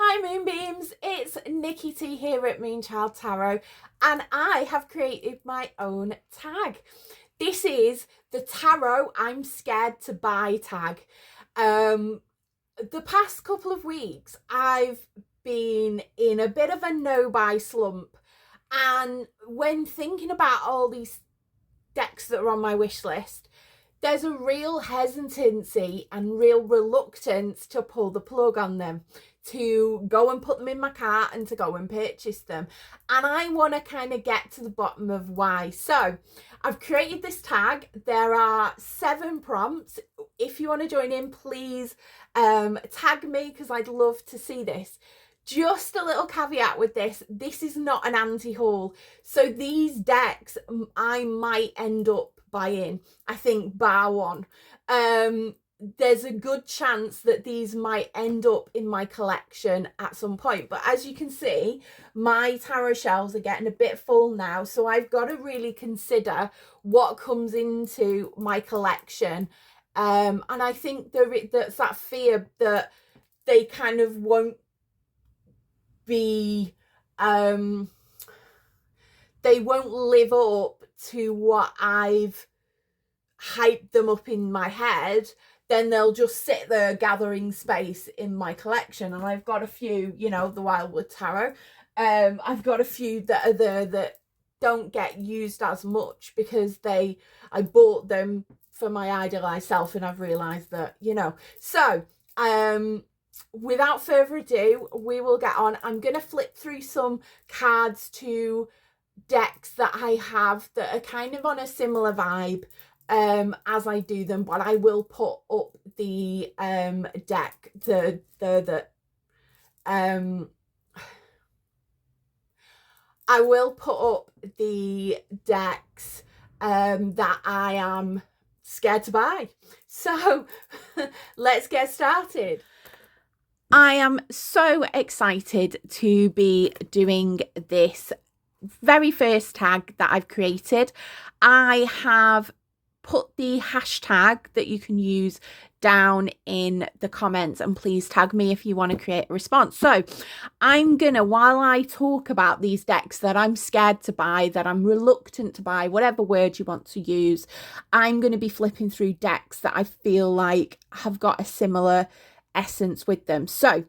Hi Moonbeams, it's Nikki T here at Moonchild Tarot, and I have created my own tag. This is the Tarot I'm Scared to Buy tag. The past couple of weeks I've been in a bit of a no-buy slump, and when thinking about all these decks that are on my wish list, there's a real hesitancy and real reluctance to pull the plug on them, to go and put them in my cart and to go and purchase them. And I want to kind of get to the bottom of why. So I've created this tag. There are 7 prompts. If you want to join in, please tag me, because I'd love to see this. Just a little caveat with this is not an anti-haul. So these decks I might end up buying, I think, bar one. There's a good chance that these might end up in my collection at some point. But as you can see, my tarot shelves are getting a bit full now. So I've got to really consider what comes into my collection. And I think that's that fear that they kind of won't be, they won't live up to what I've hyped them up in my head. Then they'll just sit there gathering space in my collection. And I've got a few, you know, the Wildwood Tarot. I've got a few that are there that don't get used as much because I bought them for my idealized self, and I've realized that, you know. So without further ado, we will get on. I'm going to flip through some cards to decks that I have that are kind of on a similar vibe as I do them, but I will put up the deck, I will put up the decks that I am scared to buy. So let's get started. I am so excited to be doing this very first tag that I've created. I have put the hashtag that you can use down in the comments, and please tag me if you want to create a response. So I'm gonna, while I talk about these decks that I'm scared to buy, that I'm reluctant to buy, whatever word you want to use, I'm going to be flipping through decks that I feel like have got a similar essence with them. So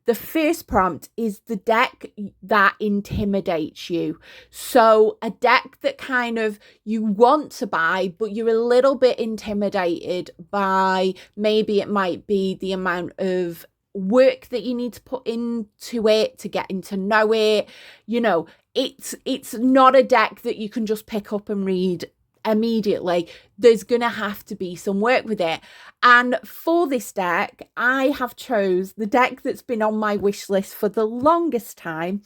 the first prompt is the deck that intimidates you. So a deck that kind of you want to buy, but you're a little bit intimidated by, maybe it might be the amount of work that you need to put into it to getting to know it. You know, it's not a deck that you can just pick up and read immediately. There's gonna have to be some work with it. And for this deck, I have chose the deck that's been on my wish list for the longest time.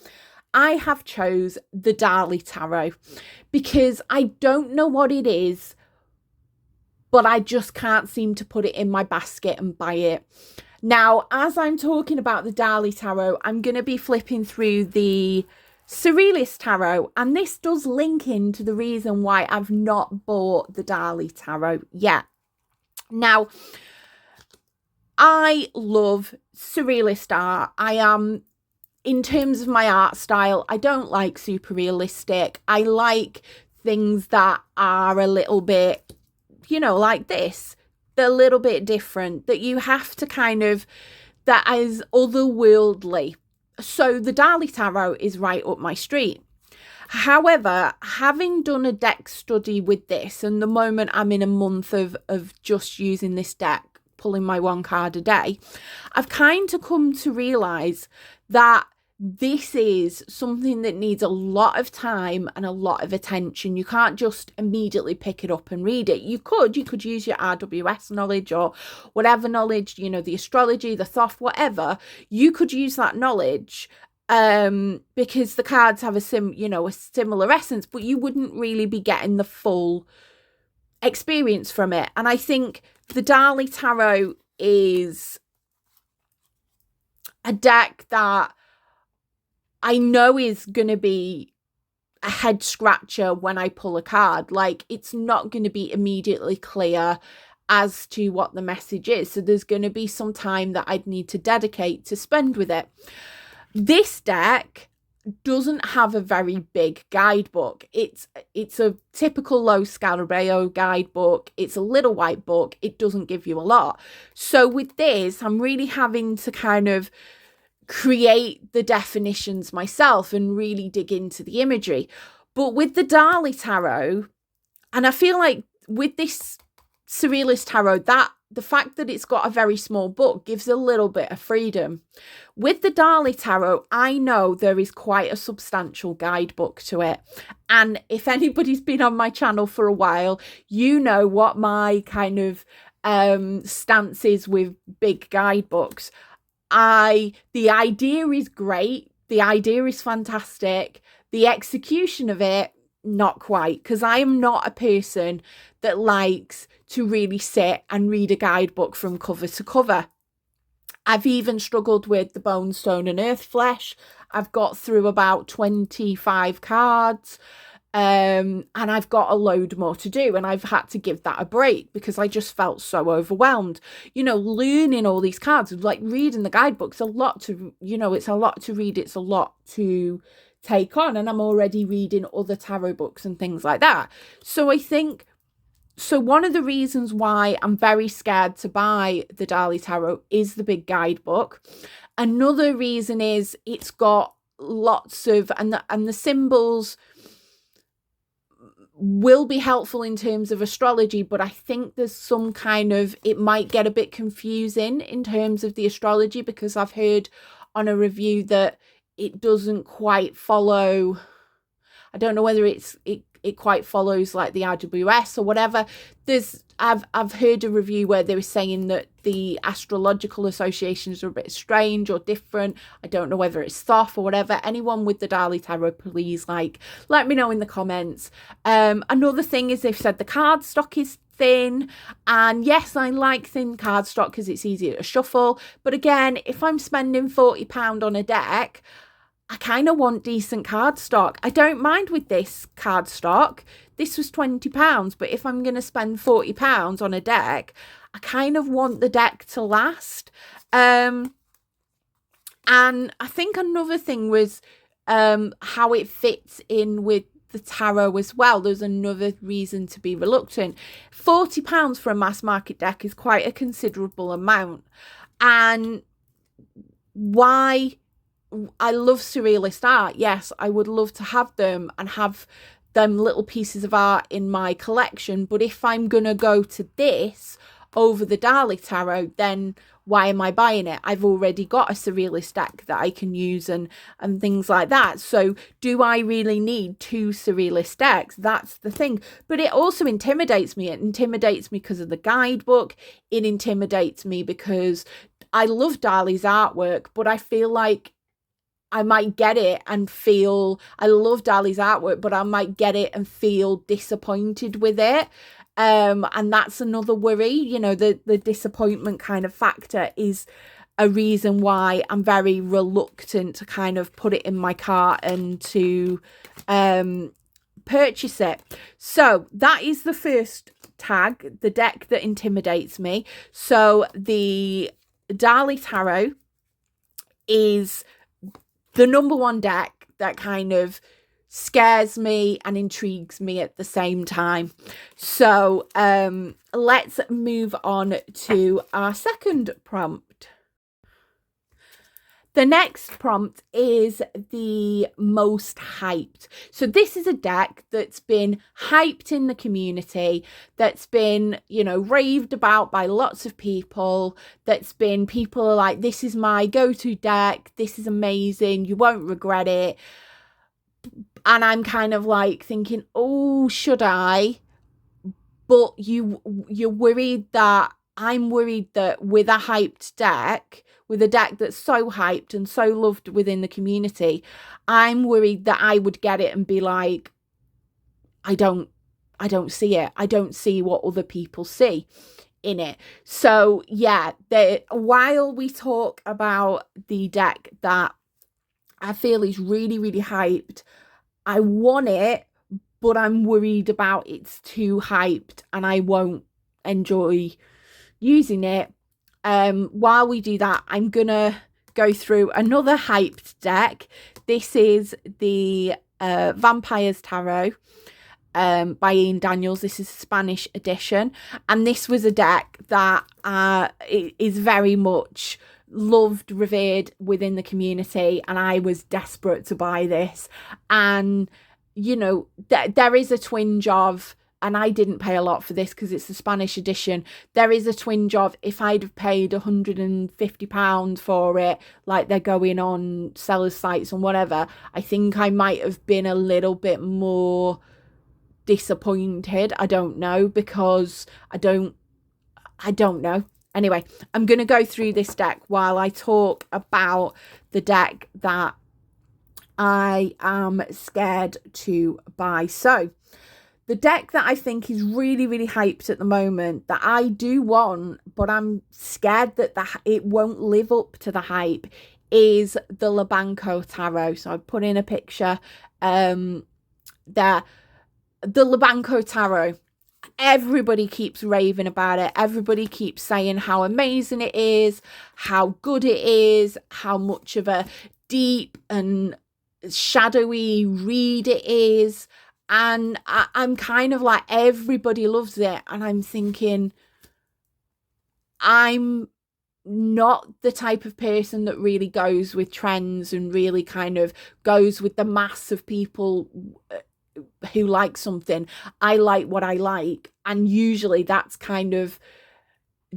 I have chose the Dali Tarot, because I don't know what it is, but I just can't seem to put it in my basket and buy it. Now, as I'm talking about the Dali Tarot, I'm going to be flipping through the Surrealist Tarot, and this does link into the reason why I've not bought the Dali Tarot yet. Now, I love Surrealist art. In terms of my art style, I don't like super realistic. I like things that are a little bit, you know, like this. They're a little bit different, that you have to kind of, that is otherworldly. So the Dali Tarot is right up my street. However, having done a deck study with this, and the moment I'm in a month of just using this deck, pulling my 1 card a day, I've kind of come to realise that this is something that needs a lot of time and a lot of attention. You can't just immediately pick it up and read it. You could use your RWS knowledge or whatever knowledge, you know, the astrology, the Thoth, whatever. You could use that knowledge because the cards have a similar essence, but you wouldn't really be getting the full experience from it. And I think the Dali Tarot is a deck that I know is going to be a head scratcher when I pull a card. Like, it's not going to be immediately clear, as to what the message is. So there's going to be some time that I'd need to dedicate to spend with it. This deck doesn't have a very big guidebook. It's a typical Lo Scarabeo guidebook. It's a little white book. It doesn't give you a lot. So with this, I'm really having to kind of create the definitions myself and really dig into the imagery. But with the Dali Tarot, and I feel like with this Surrealist Tarot, that the fact that it's got a very small book gives a little bit of freedom. With the Dali Tarot, I know there is quite a substantial guidebook to it. And if anybody's been on my channel for a while, you know what my kind of stance is with big guidebooks. The idea is great. The idea is fantastic. The execution of it, not quite, because I am not a person that likes to really sit and read a guidebook from cover to cover. I've even struggled with the Bone, Stone and Earth Flesh. I've got through about 25 cards, and I've got a load more to do, and I've had to give that a break because I just felt so overwhelmed. You know, learning all these cards, like reading the guidebook's a lot to, you know, it's a lot to read, it's a lot to take on, and I'm already reading other tarot books and things like that. So I think, so one of the reasons why I'm very scared to buy the Dali Tarot is the big guidebook. Another reason is it's got lots of, and the symbols will be helpful in terms of astrology, but I think there's some kind of, it might get a bit confusing in terms of the astrology, because I've heard on a review that it doesn't quite follow, I don't know whether it quite follows like the RWS or whatever. I've heard a review where they were saying that the astrological associations are a bit strange or different. I don't know whether it's soft or whatever. Anyone with the Dali Tarot, please let me know in the comments. Another thing is they've said the cardstock is thin, and yes, I like thin cardstock because it's easier to shuffle. But again, if I'm spending £40 on a deck, I kind of want decent cardstock. I don't mind with this cardstock. This was £20, but if I'm going to spend £40 on a deck, I kind of want the deck to last. And I think another thing was how it fits in with the tarot as well. There's another reason to be reluctant. £40 for a mass market deck is quite a considerable amount. And why? I love surrealist art. Yes, I would love to have them and have them little pieces of art in my collection. But if I'm going to go to this over the Dali Tarot, then why am I buying it? I've already got a surrealist deck that I can use and things like that. So do I really need two surrealist decks? That's the thing. But it also intimidates me. It intimidates me because of the guidebook. It intimidates me because I love Dali's artwork, but I feel like I might get it and feel, I love Dali's artwork, but I might get it and feel disappointed with it. And that's another worry, you know, the disappointment kind of factor is a reason why I'm very reluctant to kind of put it in my cart and to purchase it. So that is the first tag, the deck that intimidates me. So the Dali Tarot is the number one deck that kind of scares me and intrigues me at the same time. So let's move on to our second prompt. The next prompt is the most hyped. So this is a deck that's been hyped in the community, that's been, you know, raved about by lots of people, that's been, people are like, this is my go-to deck, this is amazing, you won't regret it. And I'm kind of like thinking, oh, should I? But you're worried that, I'm worried that with a hyped deck, with a deck that's so hyped and so loved within the community, I'm worried that I would get it and be like, I don't see it. I don't see what other people see in it. So yeah, while we talk about the deck that I feel is really, really hyped, I want it, but I'm worried about it's too hyped and I won't enjoy using it. While we do that, I'm gonna go through another hyped deck. This is the Vampires Tarot by Ian Daniels. This is a Spanish edition, and this was a deck that is very much loved, revered within the community, and I was desperate to buy this. And you know, there is a twinge of, and I didn't pay a lot for this because it's a Spanish edition, there is a twinge of, if I'd have paid £150 for it, like they're going on sellers' sites and whatever, I think I might have been a little bit more disappointed. I don't know, because I don't know. Anyway, I'm going to go through this deck while I talk about the deck that I am scared to buy. So the deck that I think is really, really hyped at the moment, that I do want, but I'm scared that it won't live up to the hype, is the Logistical Tarot. So I put in a picture there. The Logistical Tarot, everybody keeps raving about it. Everybody keeps saying how amazing it is, how good it is, how much of a deep and shadowy read it is. And I'm kind of like, everybody loves it. And I'm thinking, I'm not the type of person that really goes with trends and really kind of goes with the mass of people who like something. I like what I like, and usually that's kind of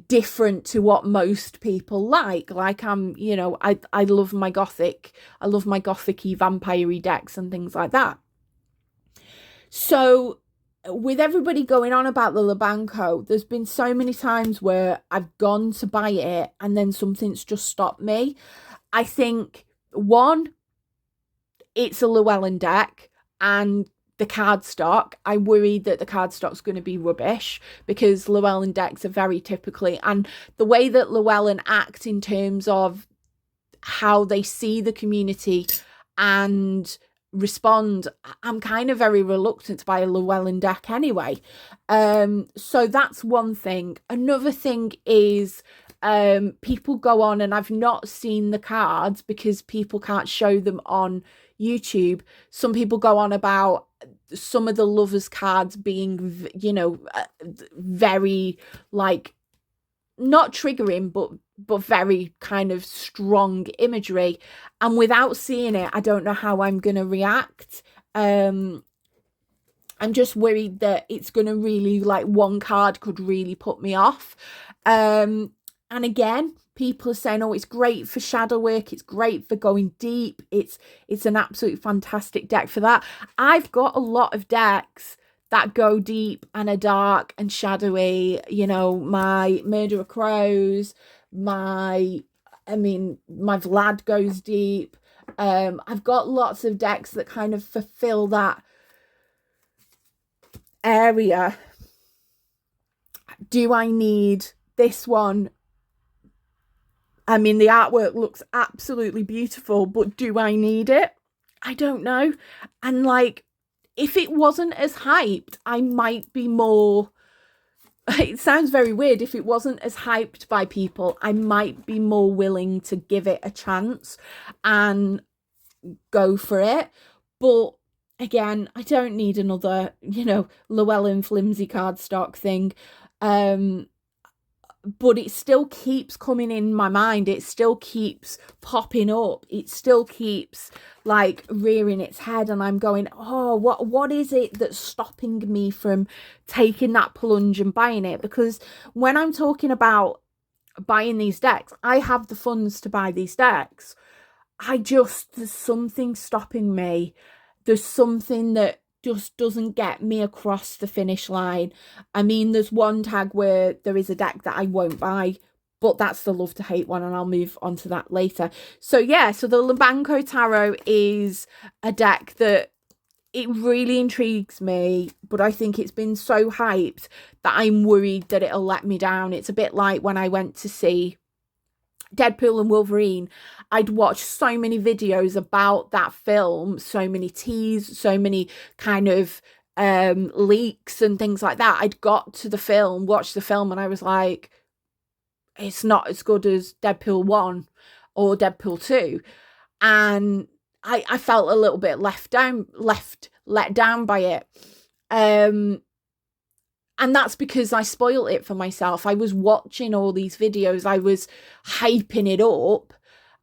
different to what most people like. I'm, you know, I love my gothic, I love my gothic-y vampire-y decks and things like that. So with everybody going on about the Logistical, there's been so many times where I've gone to buy it and then something's just stopped me. I think, one, it's a Llewellyn deck, and the cardstock, I worry that the cardstock's going to be rubbish, because Llewellyn decks are very typically, and the way that Llewellyn act in terms of how they see the community and respond, I'm kind of very reluctant to buy a Llewellyn deck anyway. So that's one thing. Another thing is people go on, and I've not seen the cards because people can't show them on YouTube. Some people go on about some of the lovers cards being, you know, very, like, not triggering, but very kind of strong imagery, and without seeing it, I don't know how I'm gonna react. I'm just worried that it's gonna really, like, one card could really put me off. And again, people are saying, oh, it's great for shadow work, it's great for going deep, it's an absolutely fantastic deck for that. I've got a lot of decks that go deep and are dark and shadowy. You know, my Murder of Crows, my Vlad goes deep. I've got lots of decks that kind of fulfill that area. Do I need this one? I mean, the artwork looks absolutely beautiful, but do I need it? I don't know. And like, if it wasn't as hyped, I might be more, it sounds very weird, if it wasn't as hyped by people, I might be more willing to give it a chance and go for it. But again, I don't need another, you know, Llewellyn flimsy cardstock thing. But it still keeps coming in my mind. It still keeps popping up. It still keeps, like, rearing its head, and I'm going, oh, what is it that's stopping me from taking that plunge and buying it? Because when I'm talking about buying these decks, I have the funds to buy these decks. There's something stopping me. There's something that just doesn't get me across the finish line. I mean, there's one tag where there is a deck that I won't buy, but that's the love to hate one, and I'll move on to that later. So yeah, so the Logistical Tarot is a deck that, it really intrigues me, but I think it's been so hyped that I'm worried that it'll let me down. It's a bit like when I went to see Deadpool and Wolverine. I'd watched so many videos about that film, so many teas, so many kind of leaks and things like that. I'd got to the film, watched the film, and I was like, it's not as good as Deadpool 1 or Deadpool 2. And I felt a little bit let down by it. And that's because I spoiled it for myself. I was watching all these videos, I was hyping it up,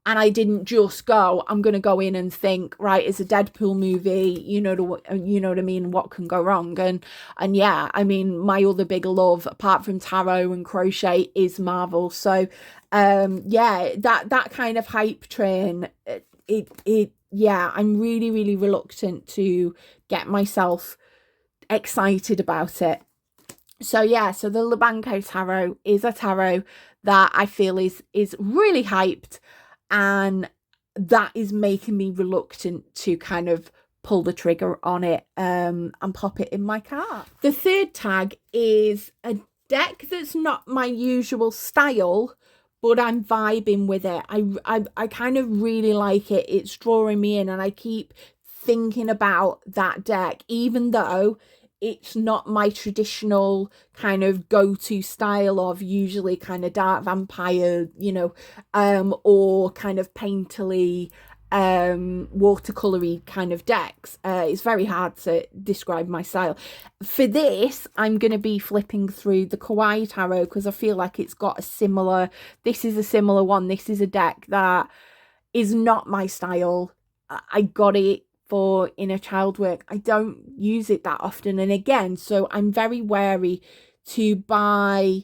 and I didn't just go, I'm going to go in and think, right, it's a Deadpool movie, you know what I mean, what can go wrong? And yeah, I mean, my other big love, apart from tarot and crochet, is Marvel. So yeah, that kind of hype train, yeah, I'm really, really reluctant to get myself excited about it. So yeah, so the Labanco Tarot is a tarot that I feel is really hyped, and that is making me reluctant to kind of pull the trigger on it and pop it in my cart. The third tag is a deck that's not my usual style, but I'm vibing with it. I kind of really like it. It's drawing me in, and I keep thinking about that deck, even though it's not my traditional kind of go-to style of usually kind of dark vampire, you know, or kind of painterly, watercolory kind of decks. It's very hard to describe my style. For this, I'm going to be flipping through the Kawaii Tarot because I feel like it's got a similar, this is a similar one. This is a deck that is not my style. I got it for inner child work. I don't use it that often, and again, so I'm very wary to buy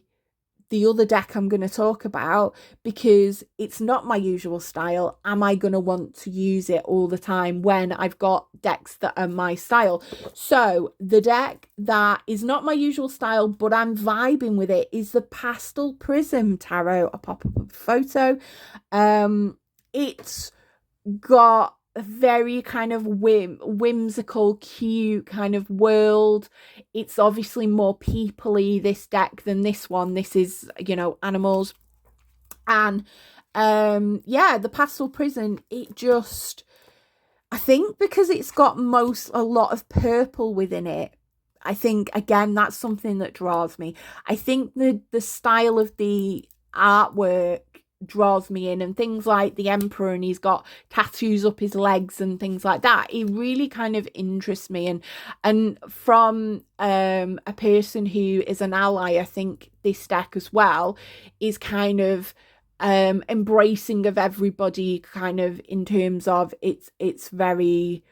the other deck I'm going to talk about because it's not my usual style. Am I going to want to use it all the time when I've got decks that are my style? So the deck that is not my usual style but I'm vibing with it is the Pastel Prism Tarot. I'll pop up a photo. It's got a very kind of whimsical, cute kind of world. It's obviously more people-y, this deck, than this one. This is, you know, animals. And yeah, the Pastel Prism, it just, I think because it's got a lot of purple within it, I think, again, that's something that draws me. I think the style of the artwork draws me in, and things like the Emperor, and he's got tattoos up his legs and things like that, it really kind of interests me. And from a person who is an ally, I think this deck as well is kind of embracing of everybody, kind of in terms of it's very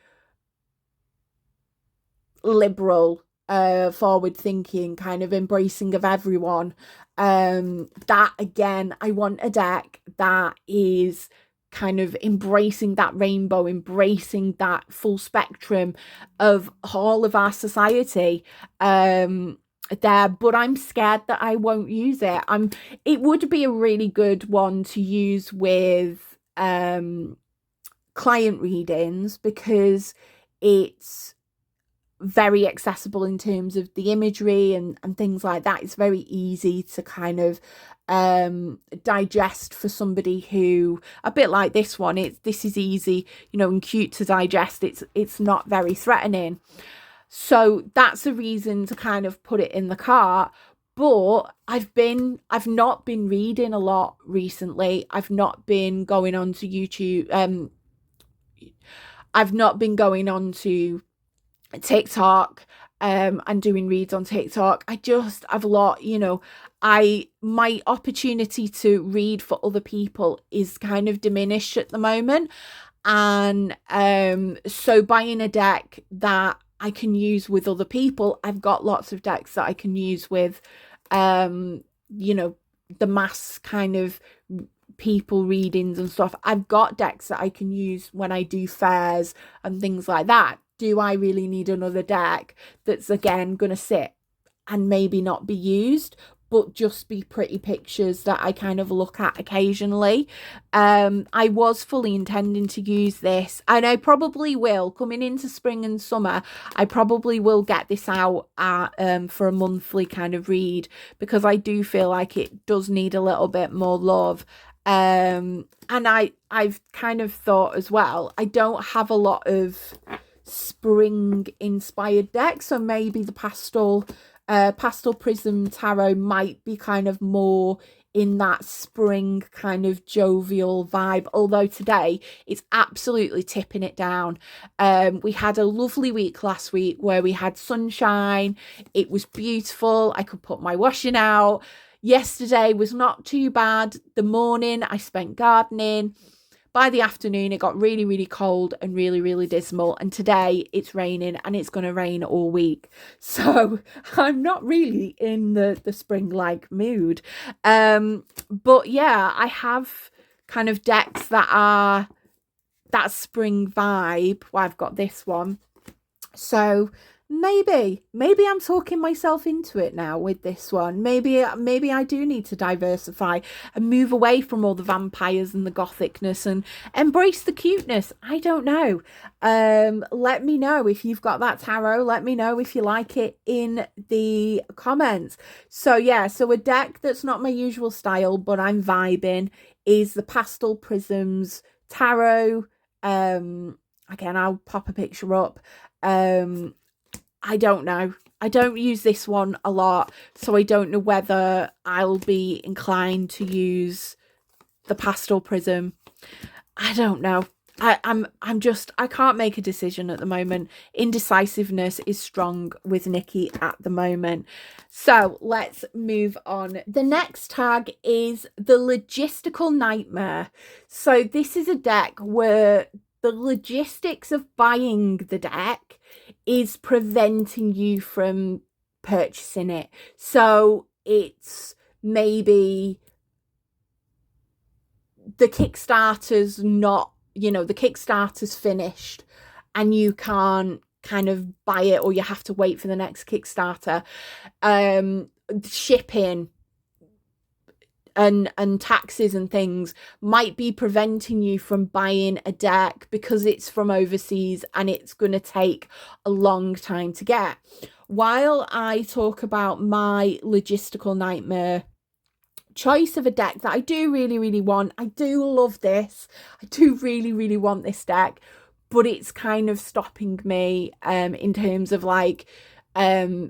liberal, forward thinking, kind of embracing of everyone. That again, I want a deck that is kind of embracing that rainbow, embracing that full spectrum of all of our society there, but I'm scared that I won't use it. It would be a really good one to use with client readings because it's very accessible in terms of the imagery and things like that. It's very easy to kind of digest for somebody who, a bit like this one, this is easy, you know, and cute to digest. It's not very threatening, so that's a reason to kind of put it in the cart. But I've not been reading a lot recently. I've not been going on to YouTube. I've not been going on to TikTok and doing reads on TikTok. I've a lot, you know, my opportunity to read for other people is kind of diminished at the moment. And so buying a deck that I can use with other people, I've got lots of decks that I can use with you know, the mass kind of people readings and stuff. I've got decks that I can use when I do fairs and things like that. Do I really need another deck that's, again, going to sit and maybe not be used, but just be pretty pictures that I kind of look at occasionally? I was fully intending to use this, and I probably will, coming into spring and summer, I probably will get this out for a monthly kind of read, because I do feel like it does need a little bit more love. And I've kind of thought as well, I don't have a lot of spring inspired deck. So maybe the pastel prism tarot might be kind of more in that spring kind of jovial vibe, although today it's absolutely tipping it down. We had a lovely week last week where we had sunshine. It was beautiful. I could put my washing out. Yesterday was not too bad. The morning I spent gardening. By the afternoon, it got really, really cold and really, really dismal. And today it's raining, and it's going to rain all week. So I'm not really in the spring-like mood. But yeah, I have kind of decks that are that spring vibe. Well, I've got this one. So maybe I'm talking myself into it now with this one. Maybe I do need to diversify and move away from all the vampires and the gothicness and embrace the cuteness. I don't know. Let me know if you've got that tarot. Let me know if you like it in the comments. So yeah, so a deck that's not my usual style, but I'm vibing, is the Pastel Prisms Tarot. Again, I'll pop a picture up. I don't know. I don't use this one a lot, so I don't know whether I'll be inclined to use the Pastel Prism. I don't know. I can't make a decision at the moment. Indecisiveness is strong with Nikki at the moment. So let's move on. The next tag is the Logistical Nightmare. So this is a deck where the logistics of buying the deck is preventing you from purchasing it. So it's maybe the Kickstarter's not, the Kickstarter's finished and you can't kind of buy it, or you have to wait for the next Kickstarter. Shipping and taxes and things might be preventing you from buying a deck because it's from overseas and it's going to take a long time to get. While I talk about my logistical nightmare choice of a deck that I do really, really want, I do love this, I do really, really want this deck, but it's kind of stopping me in terms of like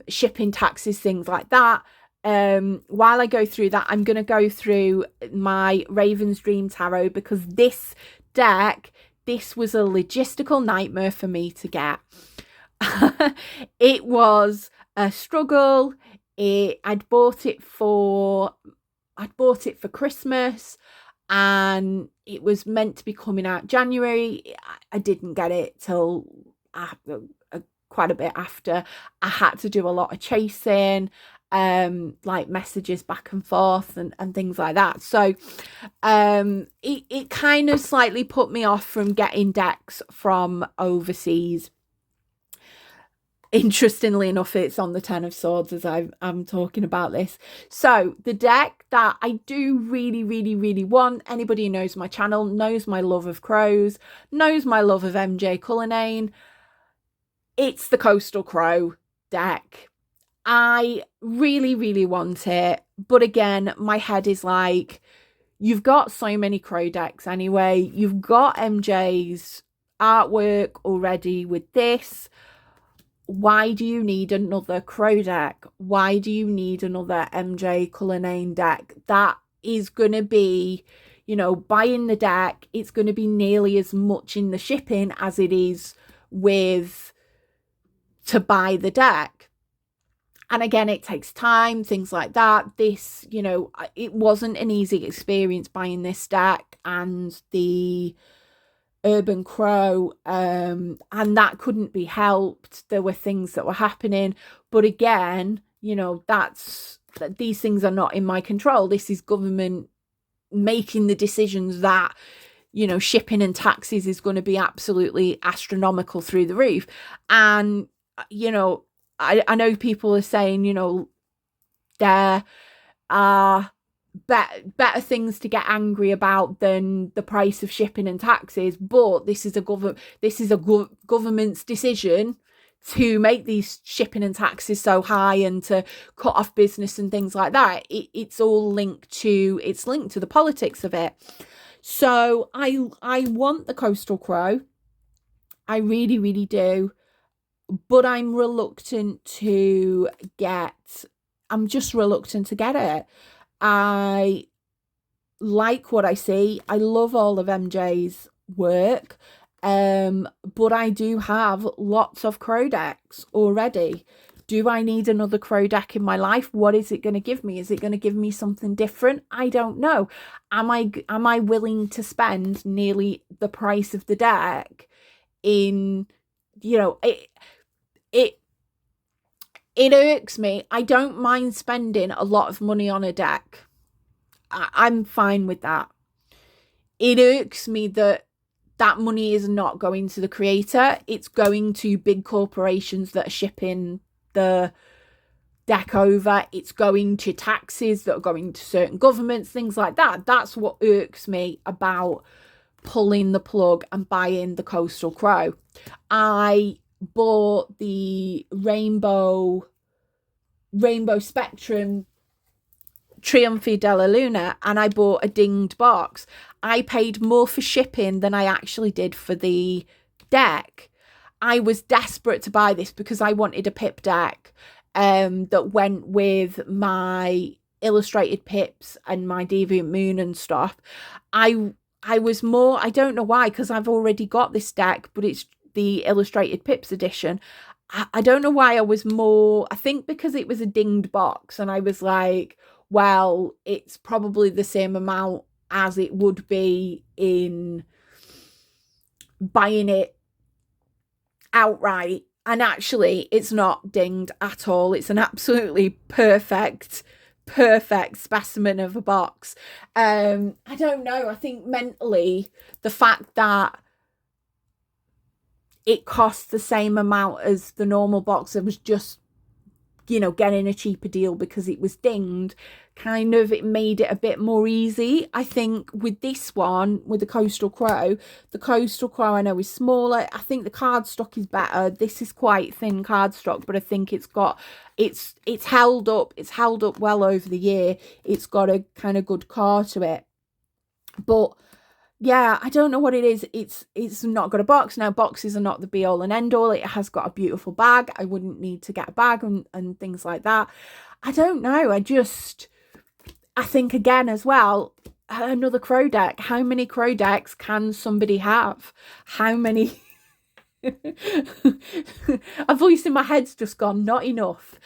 shipping, taxes, things like that. While I go through that, I'm going to go through my Raven's Dream Tarot, because this deck, this was a logistical nightmare for me to get. It was a struggle. I'd bought it for Christmas, and it was meant to be coming out January. I didn't get it till quite a bit after. I had to do a lot of chasing, like messages back and forth and things like that. So it kind of slightly put me off from getting decks from overseas. Interestingly enough, it's on the 10 of Swords as I'm talking about this. So the deck that I do really, really, really want, anybody who knows my channel knows my love of crows, knows my love of MJ Cullinane. It's the Coastal Crow deck. I really, really want it. But again, my head is like, you've got so many crow decks anyway. You've got MJ's artwork already with this. Why do you need another crow deck? Why do you need another MJ Cullinane deck? That is going to be, buying the deck, it's going to be nearly as much in the shipping as it is with to buy the deck. And again, it takes time, things like that. This, it wasn't an easy experience buying this deck and the Urban Crow, and that couldn't be helped. There were things that were happening, but again, these things are not in my control. This is government making the decisions that, shipping and taxes is going to be absolutely astronomical through the roof. And I know people are saying, there are better things to get angry about than the price of shipping and taxes, but this is a government's decision to make these shipping and taxes so high and to cut off business and things like that. It's linked to the politics of it. So I want the Coastal Crow. I really, really do. But I'm reluctant to I'm just reluctant to get it. I like what I see. I love all of MJ's work. But I do have lots of crow decks already. Do I need another crow deck in my life? What is it going to give me? Is it going to give me something different? I don't know. Am I willing to spend nearly the price of the deck in, it irks me. I don't mind spending a lot of money on a deck. I'm fine with that. It irks me that money is not going to the creator. It's going to big corporations that are shipping the deck over. It's going to taxes that are going to certain governments, things like that. That's what irks me about pulling the plug and buying the Coastal Crow. I bought the Rainbow Spectrum Trionfi della Luna, and I bought a dinged box. I paid more for shipping than I actually did for the deck. I was desperate to buy this because I wanted a pip deck that went with my illustrated pips and my Deviant Moon and stuff. I was more, I don't know why, because I've already got this deck, but it's the illustrated pips edition. I don't know why I was more, I think because it was a dinged box, and I was like, well, it's probably the same amount as it would be in buying it outright. And actually, it's not dinged at all. It's an absolutely perfect specimen of a box. I don't know. I think mentally, the fact that it costs the same amount as the normal box, it was just, getting a cheaper deal because it was dinged, it made it a bit more easy. I think with this one, with the Coastal Crow I know is smaller. I think the cardstock is better. This is quite thin cardstock, but I think it's held up well over the year. It's got a kind of good core to it. But yeah, I don't know what it is. It's not got a box. Now, boxes are not the be all and end all. It has got a beautiful bag. I wouldn't need to get a bag and things like that. I don't know. I think again as well, another crow deck. How many crow decks can somebody have? How many? A voice in my head's just gone, not enough.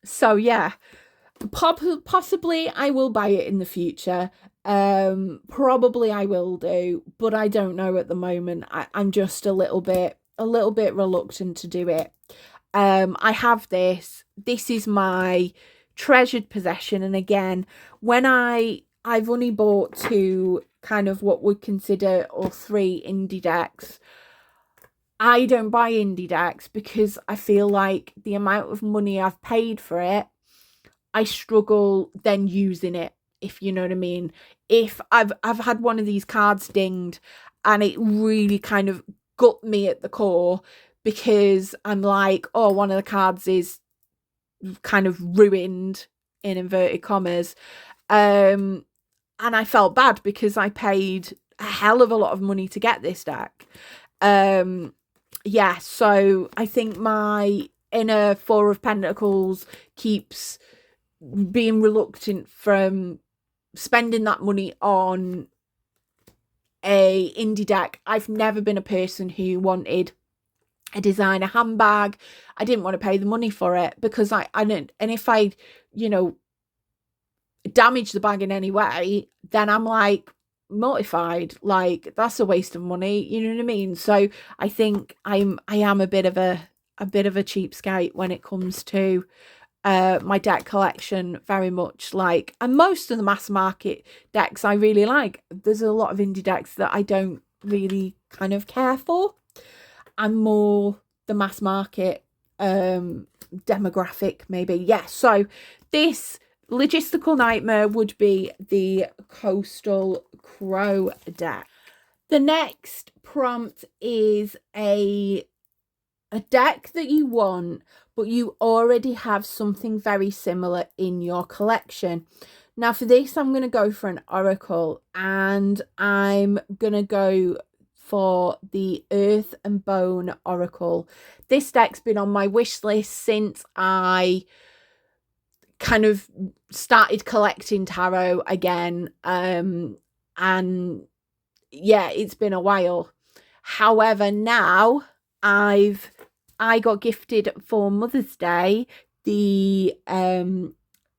So yeah, possibly I will buy it in the future. Probably I will do, but I don't know at the moment. I'm just a little bit reluctant to do it. I have this is my treasured possession, and again, when I've only bought 2 kind of what would consider, or 3 indie decks. I don't buy indie decks because I feel like the amount of money I've paid for it, I struggle then using it, if you know what I mean. If I've had one of these cards dinged and it really kind of gut me at the core, because I'm like, oh, one of the cards is kind of ruined in inverted commas. And I felt bad because I paid a hell of a lot of money to get this deck. Yeah, so I think my inner 4 of Pentacles keeps being reluctant from spending that money on a indie deck. I've never been a person who wanted a designer handbag. I didn't want to pay the money for it because I didn't, and if I damage the bag in any way, then I'm like mortified, like that's a waste of money, you know what I mean? So I think I am a bit of a cheapskate when it comes to my deck collection, very much like, and most of the mass market decks I really like. There's a lot of indie decks that I don't really kind of care for. I'm more the mass market demographic, maybe. Yeah, so this logistical nightmare would be the Coastal Crow deck. The next prompt is a deck that you want, but you already have something very similar in your collection. Now for this, I'm going to go for an oracle, and I'm going to go for the Earth and Bone Oracle. This deck's been on my wish list since I kind of started collecting tarot again. And yeah, it's been a while. However, now I got gifted for Mother's Day the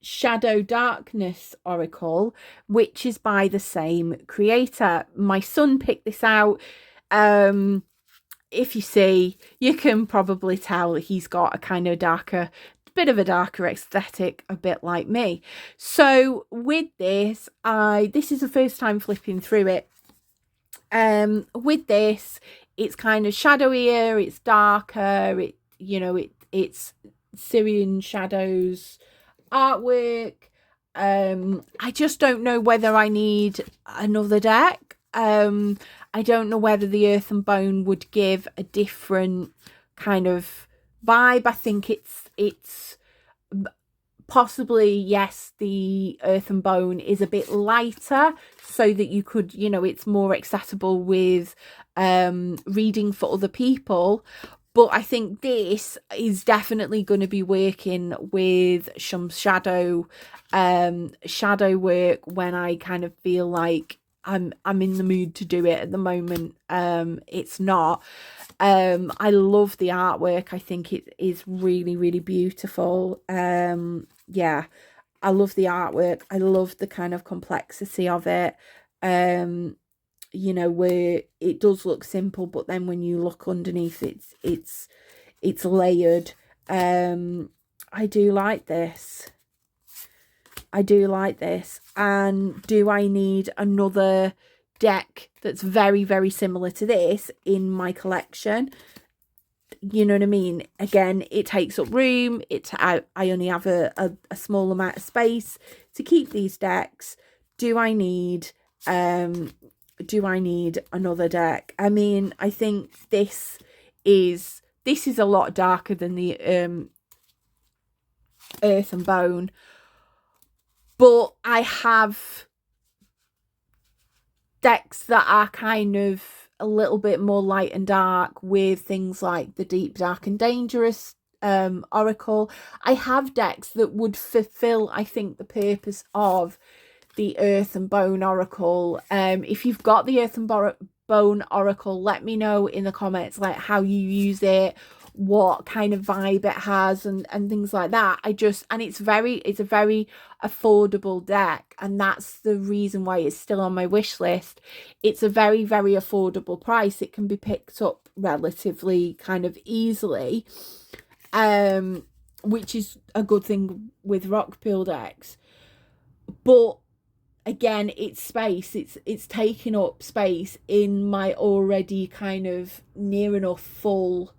Shadow Darkness Oracle, which is by the same creator. My son picked this out. If you see, you can probably tell that he's got a kind of bit of a darker aesthetic, a bit like me. So with this, this is the first time flipping through it. With this, it's kind of shadowier, it's darker, it's Syrian shadows artwork. I just don't know whether I need another deck. I don't know whether the Earth and Bone would give a different kind of vibe. I think it's possibly, yes, the Earth and Bone is a bit lighter so that you could, it's more accessible with reading for other people. But I think this is definitely going to be working with some shadow work when I kind of feel like I'm in the mood to do it. At the moment, it's not. I love the artwork. I think it is really, really beautiful. Yeah, I love the artwork. I love the kind of complexity of it. Where it does look simple, but then when you look underneath, it's layered. I do like this. And do I need another deck that's very, very similar to this in my collection? You know what I mean? Again, it takes up room. I only have a small amount of space to keep these decks. Do I need another deck? I mean, I think this is a lot darker than the Earth and Bone, but I have decks that are kind of a little bit more light and dark, with things like the Deep, Dark and Dangerous Oracle. I have decks that would fulfill, I think, the purpose of the Earth and Bone Oracle. If you've got the Earth and Bone Oracle, let me know in the comments like how you use it, what kind of vibe it has, and things like that. And it's a very affordable deck, and that's the reason why it's still on my wish list. It's a very, very affordable price. It can be picked up relatively kind of easily, which is a good thing with rock pool decks. But again, it's space. It's taking up space in my already kind of near enough full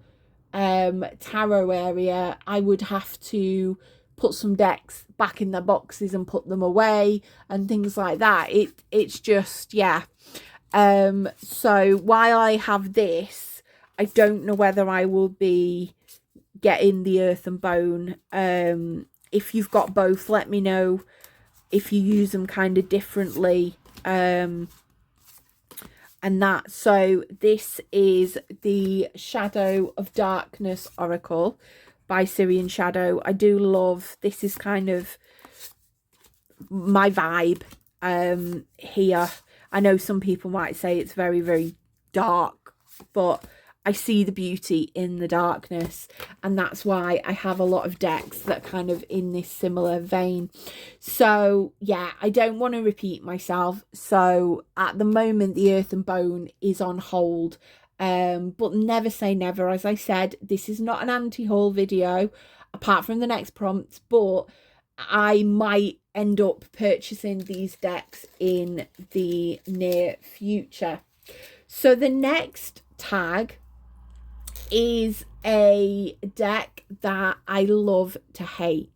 tarot area. I would have to put some decks back in their boxes and put them away and things like that. It's just, yeah. So while I have this, I don't know whether I will be getting the Earth and Bone. If you've got both, let me know if you use them kind of differently. And that. So this is the Shadow of Darkness Oracle by Syrian Shadow. I do love, this is kind of my vibe here. I know some people might say it's very, very dark, but I see the beauty in the darkness, and that's why I have a lot of decks that are kind of in this similar vein. So yeah, I don't want to repeat myself. So at the moment, the Earth and Bone is on hold, but never say never. As I said, this is not an anti-haul video, apart from the next prompt, but I might end up purchasing these decks in the near future. So the next tag is a deck that I love to hate.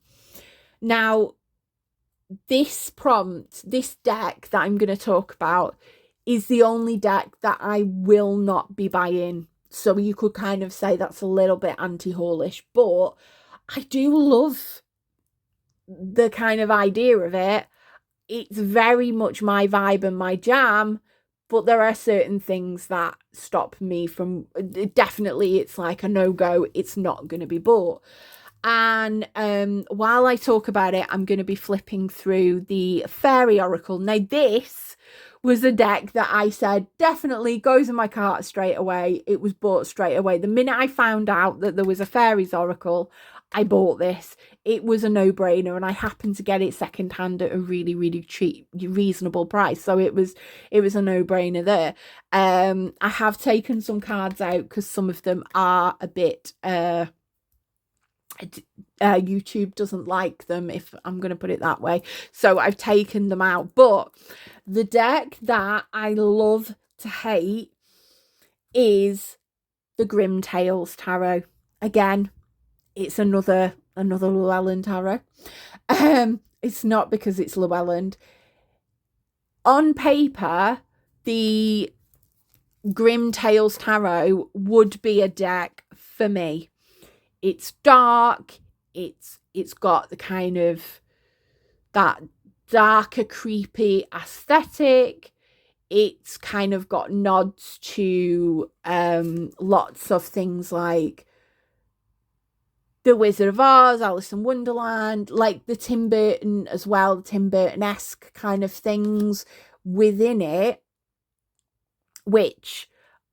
Now, this deck that I'm going to talk about is the only deck that I will not be buying. So you could kind of say that's a little bit anti-haulish, but I do love the kind of idea of it. It's very much my vibe and my jam, but there are certain things that stop me from, definitely it's like a no-go, it's not going to be bought. And while I talk about it, I'm going to be flipping through the Fairy Oracle. Now, this was a deck that I said definitely goes in my cart straight away. It was bought straight away. The minute I found out that there was a Fairies Oracle, I bought this. It was a no-brainer, and I happened to get it secondhand at a really, really cheap, reasonable price. So it was a no-brainer there. I have taken some cards out because some of them are a bit YouTube doesn't like them, if I'm going to put it that way. So I've taken them out. But the deck that I love to hate is the Grim Tales Tarot. Again, it's another Llewellyn tarot. It's not because it's Llewellyn. On paper, the Grim Tales Tarot would be a deck for me. It's dark, it's got the kind of that darker, creepy aesthetic. It's kind of got nods to lots of things like The Wizard of Oz, Alice in Wonderland, like the Tim Burton as well, Tim Burton-esque kind of things within it, which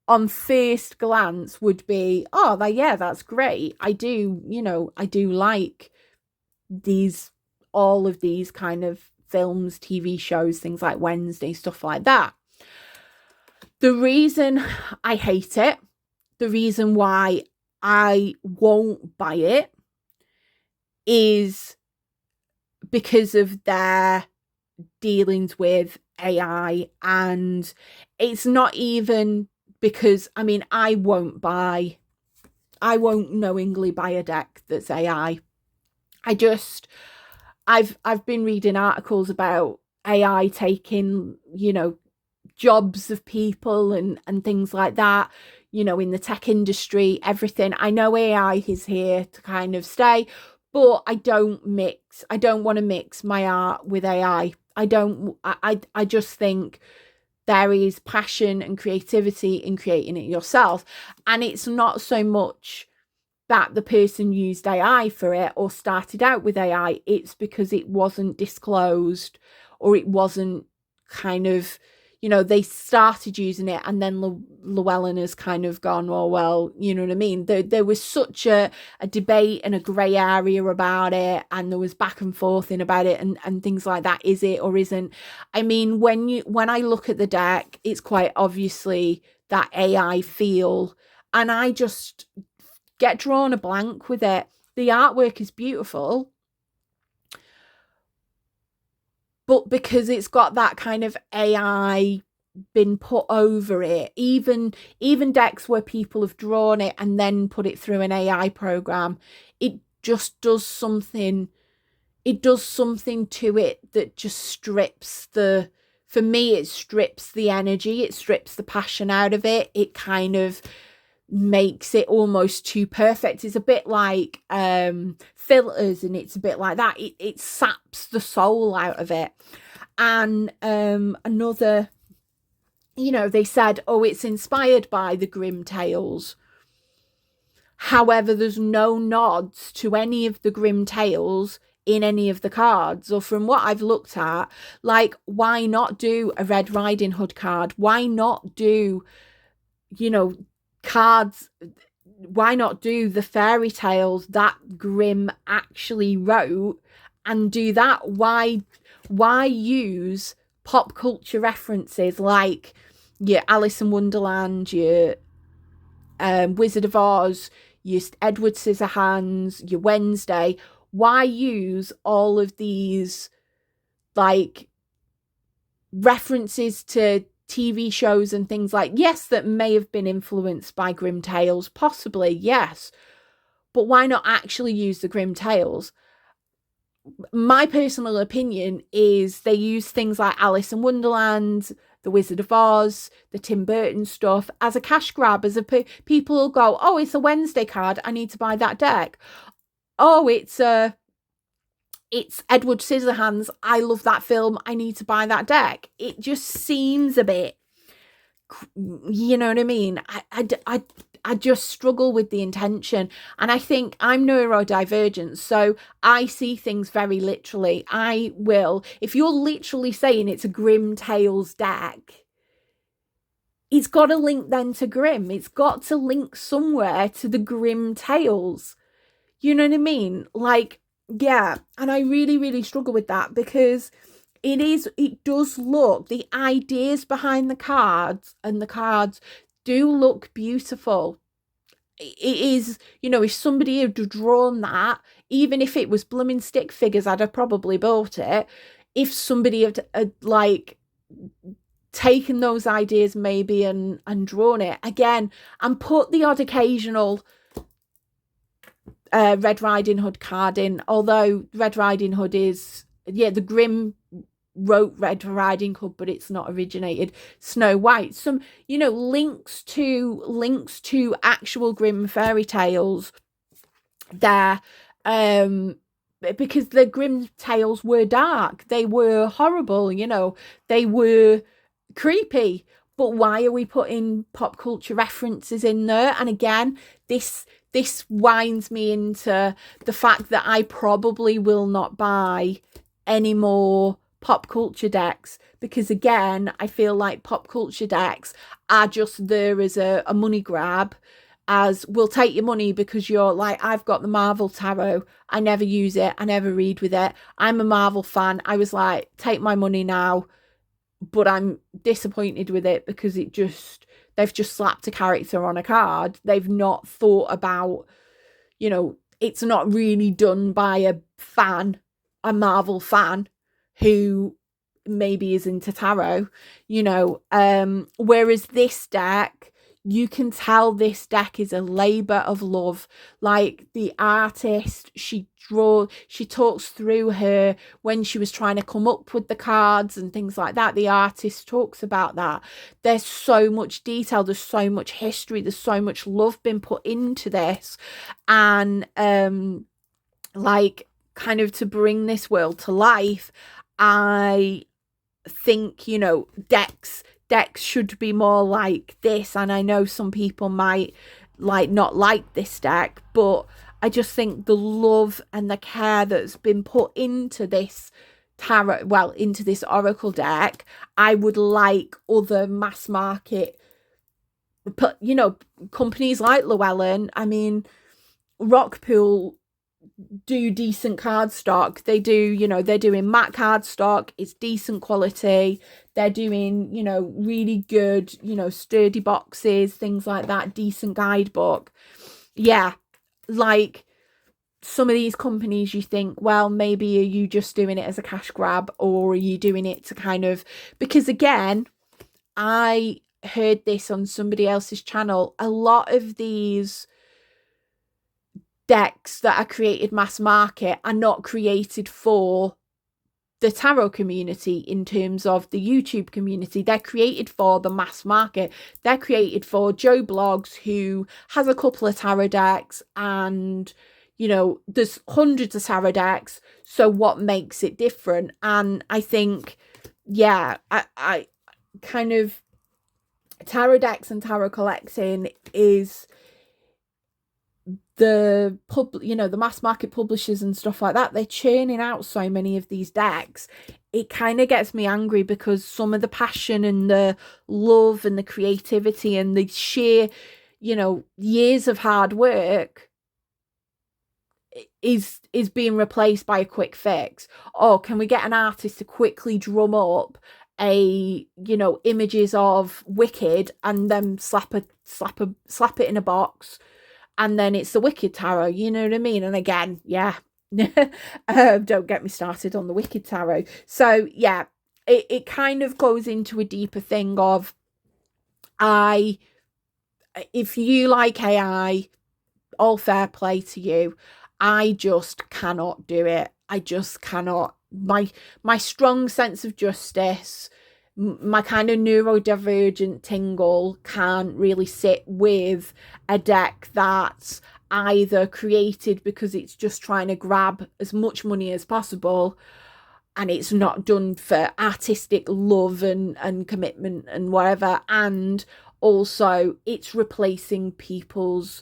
on first glance would be, oh, yeah, that's great. I do like all of these kind of films, TV shows, things like Wednesday, stuff like that. The reason I hate it, the reason why I won't buy it, is because of their dealings with AI. And it's not even because, I mean, I won't knowingly buy a deck that's AI. I've been reading articles about AI taking, jobs of people and things like that, in the tech industry, everything. I know AI is here to kind of stay, but I don't want to mix my art with AI. I just think there is passion and creativity in creating it yourself. And it's not so much that the person used AI for it or started out with AI. It's because it wasn't disclosed, or it wasn't kind of, they started using it, and then Llewellyn has kind of gone, oh, well, you know what I mean? There was such a debate and a grey area about it, and there was back and forth about it and things like that. Is it or isn't? I mean, when I look at the deck, it's quite obviously that AI feel, and I just get drawn a blank with it. The artwork is beautiful, but because it's got that kind of AI been put over it, even decks where people have drawn it and then put it through an AI program, it just does something. It does something to it that just strips for me, it strips the energy, it strips the passion out of it. It kind of makes it almost too perfect. It's a bit like filters, and it's a bit like that. It saps the soul out of it. And another, they said, oh, it's inspired by the Grimm Tales. However, there's no nods to any of the Grimm Tales in any of the cards, or from what I've looked at. Like, why not do a Red Riding Hood card? Why not do, cards? Why not do the fairy tales that Grimm actually wrote and do that? Why use pop culture references like your Alice in Wonderland, your Wizard of Oz, your Edward Scissorhands, your Wednesday? Why use all of these like references to TV shows and things like, yes, that may have been influenced by Grimm Tales, possibly, yes, but why not actually use the Grimm Tales? My personal opinion is they use things like Alice in Wonderland, the Wizard of Oz, the Tim Burton stuff as a cash grab, as people will go, oh, it's a Wednesday card, I need to buy that deck. Oh, it's Edward Scissorhands, I love that film, I need to buy that deck. It just seems a bit you know what I mean? I just struggle with the intention. And I think I'm neurodivergent, so I see things very literally. I will, if you're literally saying it's a Grim Tales deck, it's got to link then to Grim. It's got to link somewhere to the Grim Tales. You know what I mean? Like, yeah. And I really, really struggle with that because it does look, the ideas behind the cards and the cards do look beautiful. It is, you know, if somebody had drawn that, even if it was blooming stick figures, I'd have probably bought it. If somebody had like taken those ideas maybe and drawn it again and put the odd occasional Red Riding Hood card in, although Red Riding Hood is, yeah, the Grimm wrote Red Riding Hood, but it's not originated Snow White. Some, you know, links to actual Grimm fairy tales there, because the Grimm tales were dark, they were horrible, you know, they were creepy. But why are we putting pop culture references in there? And again, this winds me into the fact that I probably will not buy any more pop culture decks, because again, I feel like pop culture decks are just there as a money grab, as we'll take your money because you're like, I've got the Marvel tarot, I never use it, I never read with it, I'm a Marvel fan. I was like, take my money now. But I'm disappointed with it because they've just slapped a character on a card. They've not thought about, you know, it's not really done by a Marvel fan who maybe is into tarot, you know. Whereas this deck, you can tell this deck is a labor of love. Like the artist, she talks through her when she was trying to come up with the cards and things like that. The artist talks about that. There's so much detail, there's so much history, there's so much love been put into this. And like, kind of to bring this world to life, I think, you know, decks should be more like this. And I know some people might like not like this deck, but I just think the love and the care that's been put into this tarot, well, into this oracle deck, I would like other mass market, but you know, companies like Llewellyn, I mean, Rockpool do decent card stock. They do, you know, they're doing matte card stock, it's decent quality. They're doing, you know, really good, you know, sturdy boxes, things like that, decent guidebook. Yeah, like some of these companies, you think, well, maybe are you just doing it as a cash grab, or are you doing it to kind of, because again, I heard this on somebody else's channel, a lot of these decks that are created mass market are not created for the tarot community in terms of the YouTube community. They're created for the mass market. They're created for Joe Blogs, who has a couple of tarot decks, and you know, there's hundreds of tarot decks, so what makes it different? And I think, yeah, I kind of, tarot decks and tarot collecting is the you know, the mass market publishers and stuff like that, they're churning out so many of these decks. It kind of gets me angry because some of the passion and the love and the creativity and the sheer, you know, years of hard work is being replaced by a quick fix. Or can we get an artist to quickly drum up a, you know, images of Wicked and then slap it in a box, and then it's the Wicked tarot, you know what I mean? And again, yeah, don't get me started on the Wicked tarot. So yeah, it kind of goes into a deeper thing of, if you like AI, all fair play to you. I just cannot do it. I just cannot. My strong sense of justice, my kind of neurodivergent tingle can't really sit with a deck that's either created because it's just trying to grab as much money as possible, and it's not done for artistic love and commitment and whatever. And also it's replacing people's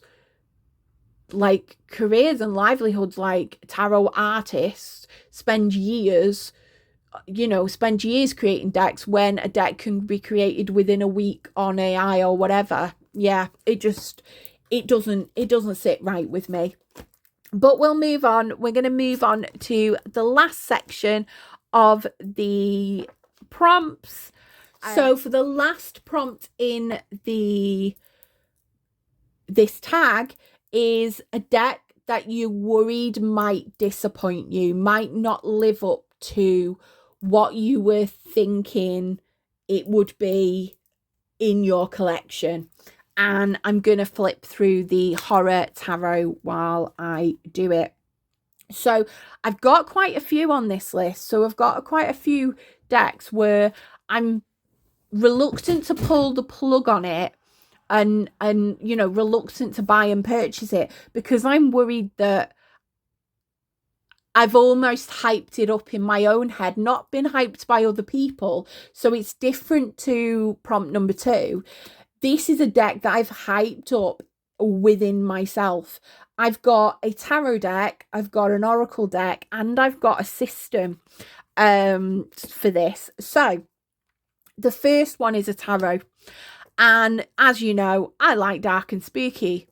like careers and livelihoods. Like tarot artists spend years creating decks, when a deck can be created within a week on AI or whatever. Yeah, it doesn't sit right with me. But we'll move on. We're going to move on to the last section of the prompts. So for the last prompt in this tag is a deck that you worried might disappoint you, might not live up to what you were thinking it would be in your collection. And I'm going to flip through the horror tarot while I do it. So I've got quite a few on this list. So I've got quite a few decks where I'm reluctant to pull the plug on it, and reluctant to buy and purchase it, because I'm worried that I've almost hyped it up in my own head, not been hyped by other people. So it's different to prompt number 2. This is a deck that I've hyped up within myself. I've got a tarot deck, I've got an oracle deck, and I've got a system for this. So the first one is a tarot. And as you know, I like dark and spooky.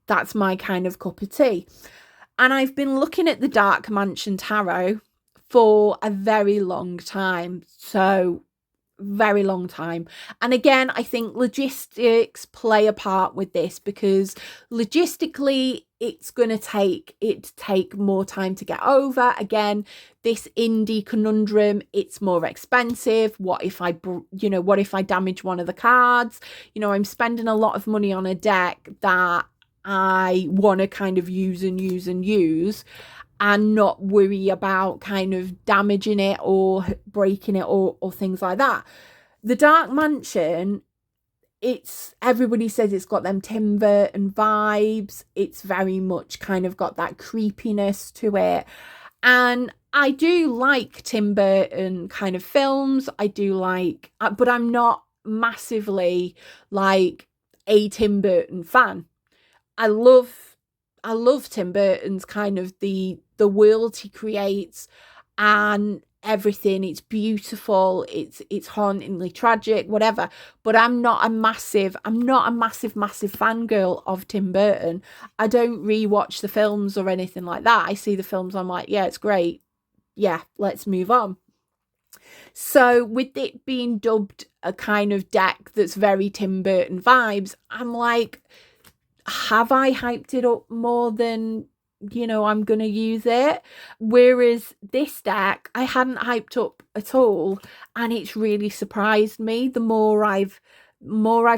That's my kind of cup of tea. And I've been looking at the Dark Mansion Tarot for a very long time. So very long time. And again, I think logistics play a part with this, because logistically it's going to take more time to get over. Again, this indie conundrum, it's more expensive. What if I damage one of the cards? I'm spending a lot of money on a deck that I want to kind of use and not worry about kind of damaging it or breaking it or things like that. The Dark Mansion, everybody says it's got them Tim Burton vibes. It's very much kind of got that creepiness to it. And I do like Tim Burton kind of films. I do like, but I'm not massively like a Tim Burton fan. I love Tim Burton's kind of the world he creates and everything. It's beautiful, it's hauntingly tragic, whatever. But I'm not a massive fangirl of Tim Burton. I don't rewatch the films or anything like that. I see the films, I'm like, yeah, it's great. Yeah, let's move on. So with it being dubbed a kind of deck that's very Tim Burton vibes, I'm like, have I hyped it up more than I'm gonna use it? Whereas this deck I hadn't hyped up at all, and it's really surprised me. The more I've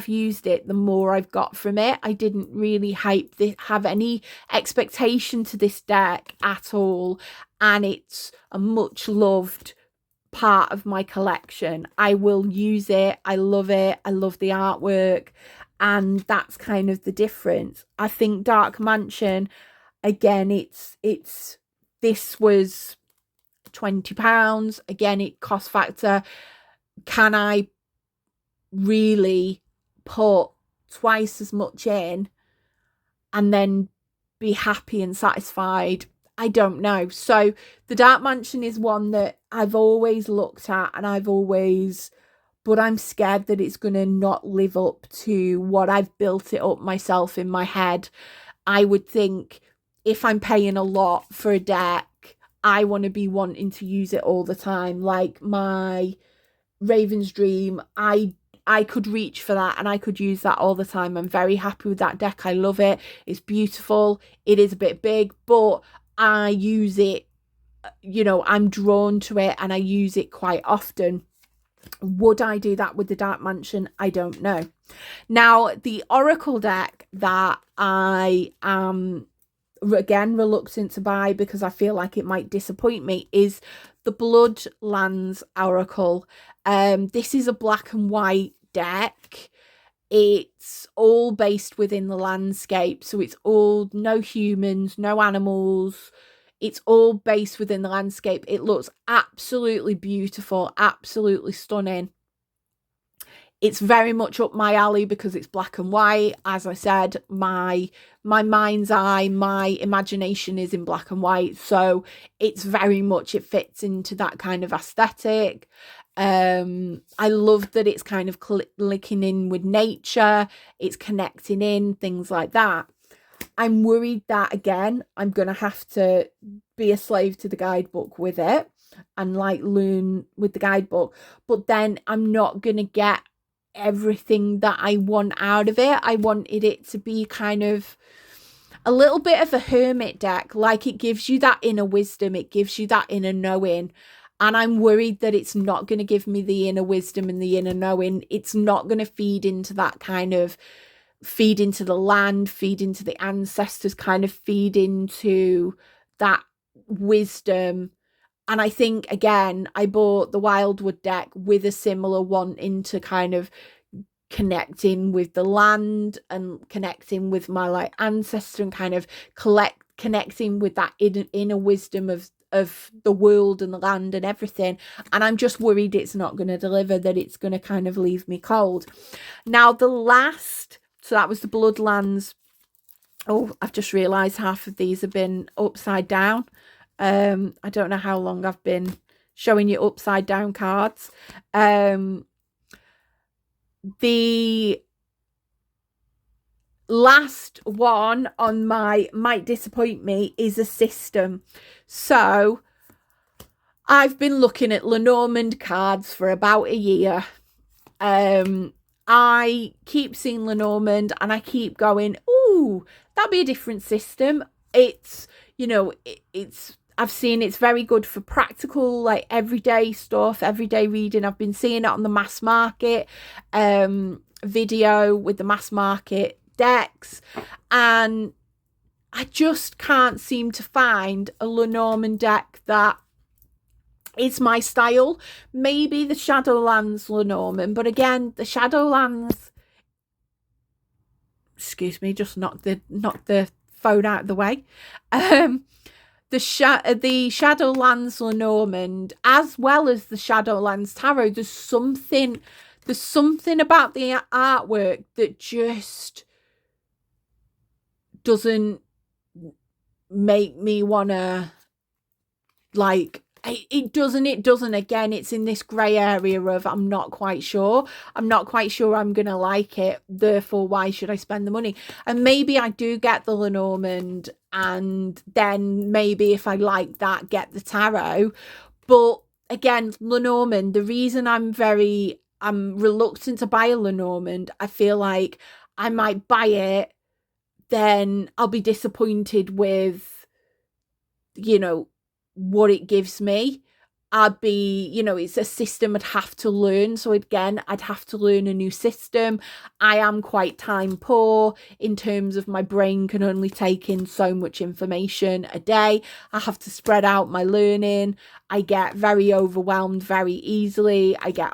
used it, the more I've got from it. I didn't really have any expectation to this deck at all, and it's a much loved part of my collection. I will use it. I love it. I love the artwork. And that's kind of the difference. I think Dark Mansion, again, this was £20. Again, it cost factor. Can I really put twice as much in and then be happy and satisfied? I don't know. So the Dark Mansion is one that I've always looked at, and but I'm scared that it's going to not live up to what I've built it up myself in my head. I would think if I'm paying a lot for a deck, I want to be wanting to use it all the time. Like my Raven's Dream, I could reach for that and I could use that all the time. I'm very happy with that deck. I love it. It's beautiful. It is a bit big, but I use it, I'm drawn to it and I use it quite often. Would I do that with the Dark Mansion? I don't know. Now, the Oracle deck that I am, again, reluctant to buy because I feel like it might disappoint me is the Bloodlands Oracle. This is a black and white deck. It's all based within the landscape. So it's all no humans, no animals. It's all based within the landscape. It looks absolutely beautiful, absolutely stunning. It's very much up my alley because it's black and white. As I said, my mind's eye, my imagination is in black and white. So it's very much, it fits into that kind of aesthetic. I love that it's kind of linking in with nature. It's connecting in, things like that. I'm worried that, again, I'm going to have to be a slave to the guidebook with it and like learn with the guidebook. But then I'm not going to get everything that I want out of it. I wanted it to be kind of a little bit of a hermit deck. Like, it gives you that inner wisdom. It gives you that inner knowing. And I'm worried that it's not going to give me the inner wisdom and the inner knowing. It's not going to feed into that kind of, feed into the land, feed into the ancestors, kind of feed into that wisdom. And I think, again, I bought the Wildwood deck with a similar wanting to kind of connecting with the land and connecting with my like ancestor and kind of connecting with that inner wisdom of the world and the land and everything. And I'm just worried it's not going to deliver, that it's going to kind of leave me cold. Now, the last, so that was the Bloodlands. Oh, I've just realised half of these have been upside down. I don't know how long I've been showing you upside down cards. The last one on my might disappoint me is a system. So I've been looking at Lenormand cards for about a year. I keep seeing Lenormand and I keep going, ooh, that'd be a different system. It's, you know, it's, I've seen it's very good for practical, like everyday stuff, everyday reading. I've been seeing it on the mass market video with the mass market decks, and I just can't seem to find a Lenormand deck that is my style. Maybe the Shadowlands Lenormand, but again, the Shadowlands, excuse me, just knock the phone out of the way. The Shadowlands Lenormand, as well as the Shadowlands Tarot, there's something about the artwork that just doesn't make me wanna, like, it doesn't. Again, it's in this grey area of I'm not quite sure I'm gonna like it, therefore why should I spend the money? And maybe I do get the Lenormand, and then maybe if I like that, get the tarot. But again, Lenormand, the reason I'm reluctant to buy a Lenormand, I feel like I might buy it, then I'll be disappointed with, you know, what it gives me. I'd be, you know, it's a system I'd have to learn. So again, I'd have to learn a new system. I am quite time poor in terms of my brain can only take in so much information a day. I have to spread out my learning. I get very overwhelmed very easily. And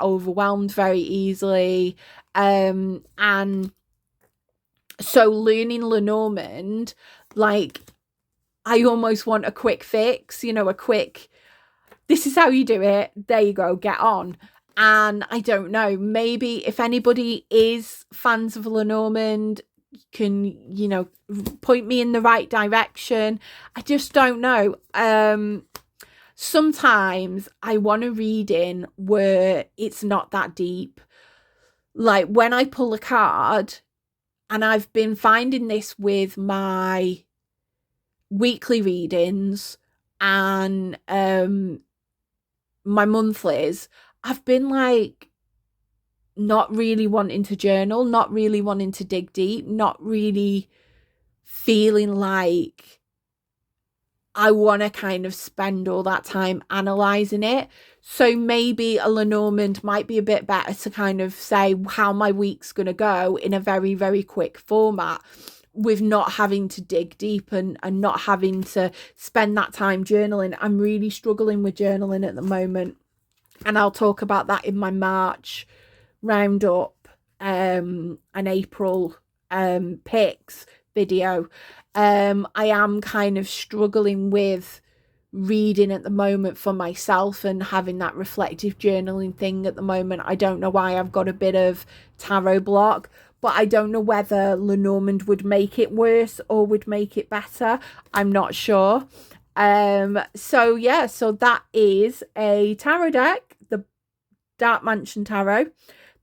so learning Lenormand, like, I almost want a quick fix, you know, a quick, this is how you do it, there you go, get on. And I don't know, maybe if anybody is fans of Lenormand, can, you know, point me in the right direction. I just don't know. Sometimes I want a reading where it's not that deep. Like when I pull a card, and I've been finding this with my weekly readings and my monthlies, I've been like not really wanting to journal, not really wanting to dig deep, not really feeling like I want to kind of spend all that time analysing it. So maybe a Lenormand might be a bit better to kind of say how my week's going to go in a very, very quick format, with not having to dig deep and not having to spend that time journaling. I'm really struggling with journaling at the moment, and I'll talk about that in my March roundup and April picks video. I am kind of struggling with reading at the moment for myself and having that reflective journaling thing at the moment. I don't know why I've got a bit of tarot block, but I don't know whether Lenormand would make it worse or would make it better. I'm not sure. So yeah, so that is a tarot deck, the Dark Mansion Tarot,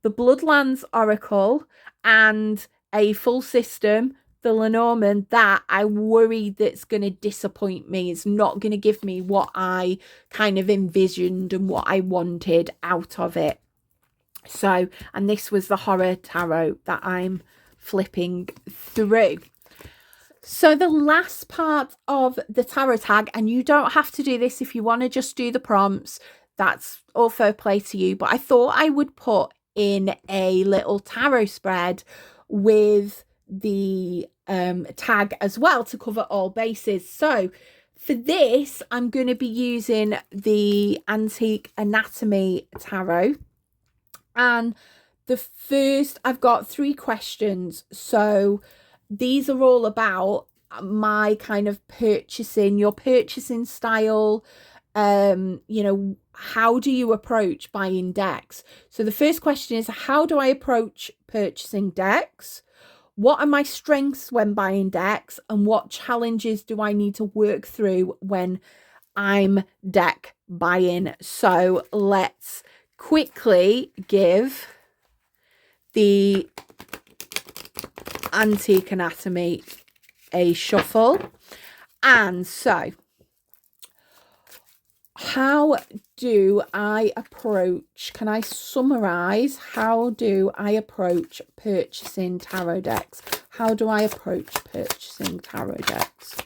the Bloodlands Oracle, and a full system, the Lenormand, that I worry that's going to disappoint me. It's not going to give me what I kind of envisioned and what I wanted out of it. So, and this was the Horror Tarot that I'm flipping through. So the last part of the tarot tag, and you don't have to do this if you want to just do the prompts, that's all fair play to you, but I thought I would put in a little tarot spread with the tag as well to cover all bases. So for this, I'm going to be using the Antique Anatomy Tarot. And the first, I've got 3 questions. So these are all about my kind of purchasing, your purchasing style. You know, how do you approach buying decks? So the first question is, how do I approach purchasing decks? What are my strengths when buying decks? And what challenges do I need to work through when I'm deck buying? So let's quickly give the Antique Anatomy a shuffle. And so, how do I approach, can I summarize, how do I approach purchasing tarot decks? How do I approach purchasing tarot decks?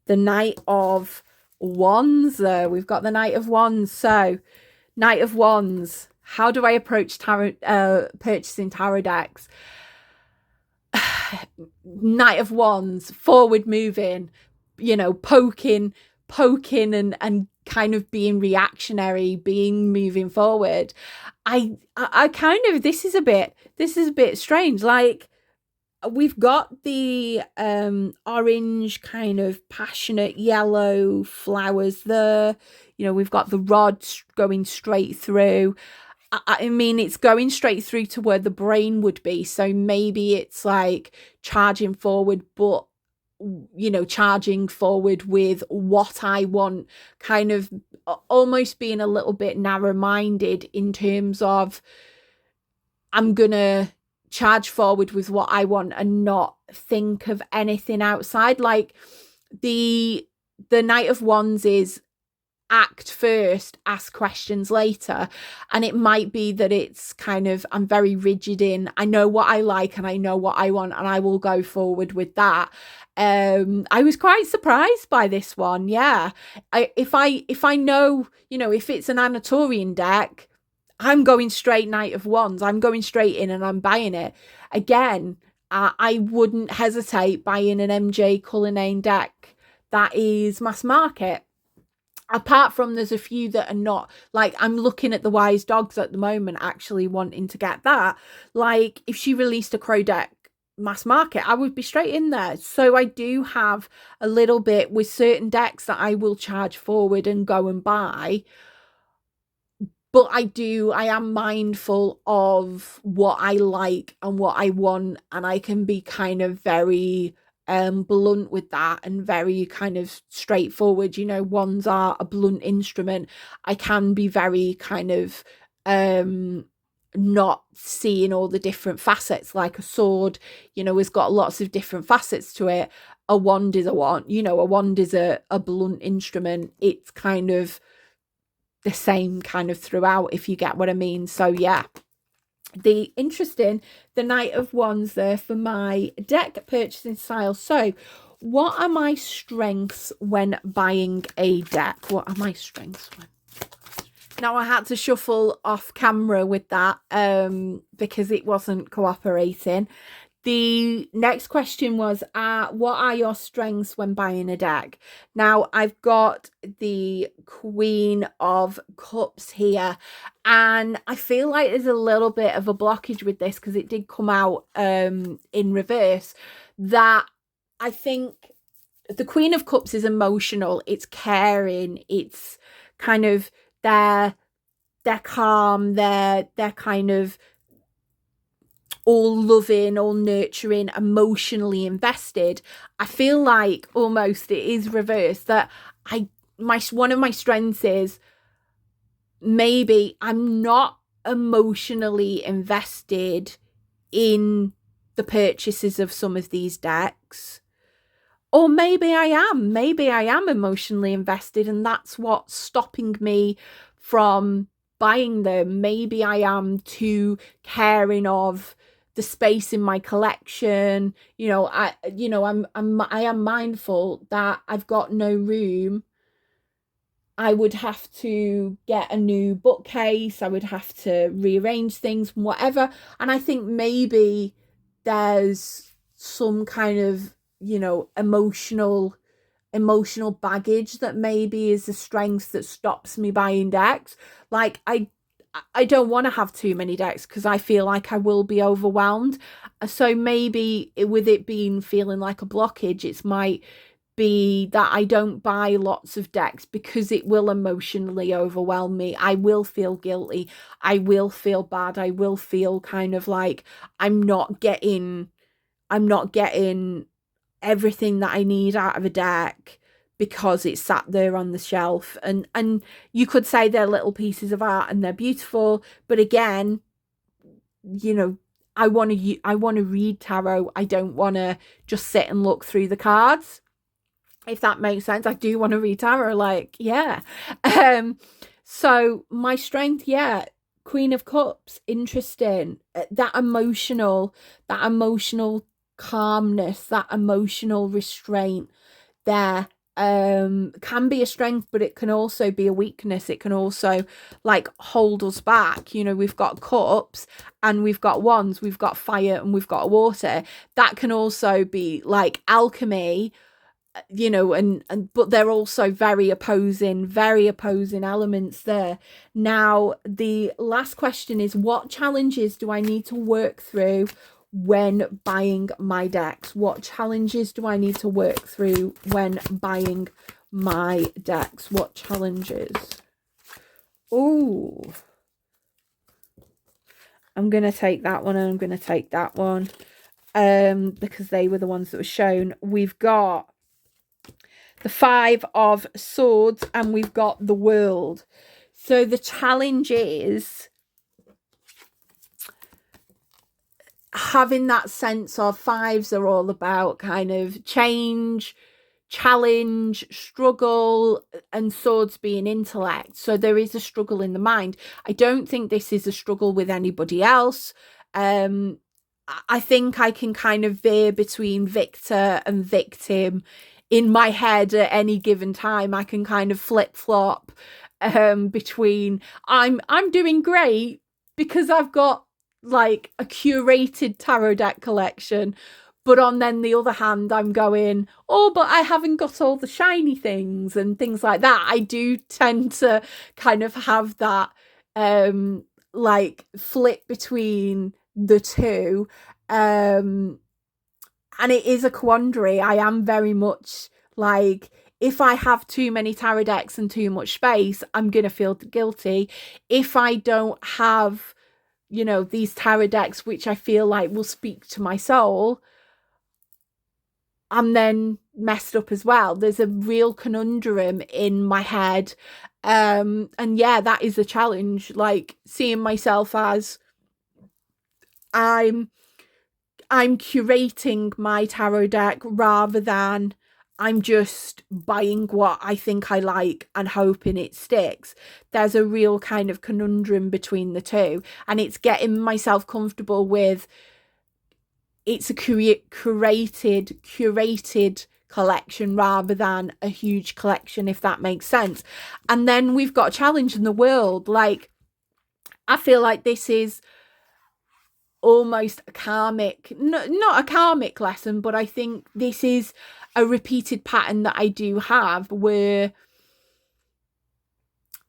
The Knight of Wands. We've got the Knight of Wands. So, Knight of Wands. How do I approach purchasing tarot decks? Knight of Wands, forward moving, you know, poking and kind of being reactionary, moving forward. I kind of, this is a bit strange. Like, we've got the orange kind of passionate yellow flowers there. You know, we've got the rod going straight through. I mean, it's going straight through to where the brain would be. So maybe it's like charging forward, but, you know, charging forward with what I want, kind of almost being a little bit narrow-minded in terms of, I'm going to charge forward with what I want and not think of anything outside. Like the Knight of Wands is act first, ask questions later. And it might be that it's kind of, I'm very rigid in, I know what I like and I know what I want and I will go forward with that. I was quite surprised by this one. Yeah. If I know, you know, if it's an Anatorian deck, I'm going straight Knight of Wands. I'm going straight in and I'm buying it. Again, I wouldn't hesitate buying an MJ Cullinane deck that is mass market. Apart from, there's a few that are not. Like, I'm looking at the Wise Dogs at the moment, actually wanting to get that. Like, if she released a Crow deck mass market, I would be straight in there. So I do have a little bit with certain decks that I will charge forward and go and buy. But I am mindful of what I like and what I want, and I can be kind of very blunt with that and very kind of straightforward. You know, wands are a blunt instrument. I can be very kind of not seeing all the different facets. Like a sword, you know, has got lots of different facets to it. A wand is a wand, you know, a wand is a blunt instrument. It's kind of the same kind of throughout, if you get what I mean. So yeah, the Knight of Wands there for my deck purchasing style. So what are my strengths when buying a deck? What are my strengths when? Now, I had to shuffle off camera with that because it wasn't cooperating. The next question was, what are your strengths when buying a deck? Now, I've got the Queen of Cups here, and I feel like there's a little bit of a blockage with this because it did come out in reverse, that I think the Queen of Cups is emotional, it's caring, it's kind of they're calm, they're kind of all loving, all nurturing, emotionally invested. I feel like almost it is reversed, that one of my strengths is maybe I'm not emotionally invested in the purchases of some of these decks. Or maybe I am emotionally invested, and that's what's stopping me from buying them. Maybe I am too caring of the space in my collection. I am mindful that I've got no room. I would have to get a new bookcase, I would have to rearrange things, whatever. And I think maybe there's some kind of, emotional baggage that maybe is the strength that stops me buying decks. Like I don't want to have too many decks because I feel like I will be overwhelmed. So maybe with it being feeling like a blockage, it might be that I don't buy lots of decks because it will emotionally overwhelm me. I will feel guilty. I will feel bad. I will feel kind of like I'm not getting everything that I need out of a deck because it's sat there on the shelf. And you could say they're little pieces of art and they're beautiful, but again, I want to read tarot. I don't want to just sit and look through the cards, if that makes sense. I do want to read tarot, like, yeah. So my strength, yeah, Queen of Cups, interesting. That emotional calmness, that emotional restraint there can be a strength, but it can also be a weakness. It can also like hold us back. We've got cups and we've got wands, we've got fire and we've got water. That can also be like alchemy, and but they're also very opposing elements there. Now the last question is, what challenges do I need to work through when buying my decks? What challenges do I need to work through when buying my decks? What challenges? Oh, I'm gonna take that one and I'm gonna take that one because they were the ones that were shown. We've got the 5 of Swords and we've got the World. So the challenge is having that sense of 5s are all about kind of change, challenge, struggle, and Swords being intellect. So there is a struggle in the mind. I don't think this is a struggle with anybody else. I think I can kind of veer between victor and victim in my head at any given time. I can kind of flip-flop between I'm doing great because I've got like a curated tarot deck collection, but on then the other hand I'm going, oh, but I haven't got all the shiny things and things like that. I do tend to kind of have that like flip between the two, and it is a quandary. I am very much like, if I have too many tarot decks and too much space, I'm going to feel guilty. If I don't have, these tarot decks, which I feel like will speak to my soul, I'm then messed up as well. There's a real conundrum in my head. And yeah, that is a challenge. Like seeing myself as I'm curating my tarot deck rather than I'm just buying what I think I like and hoping it sticks. There's a real kind of conundrum between the two, and it's getting myself comfortable with it's a curated collection rather than a huge collection, if that makes sense. And then we've got a challenge in the world. Like, I feel like this is almost a karmic, not a karmic lesson, but I think this is a repeated pattern that I do have, where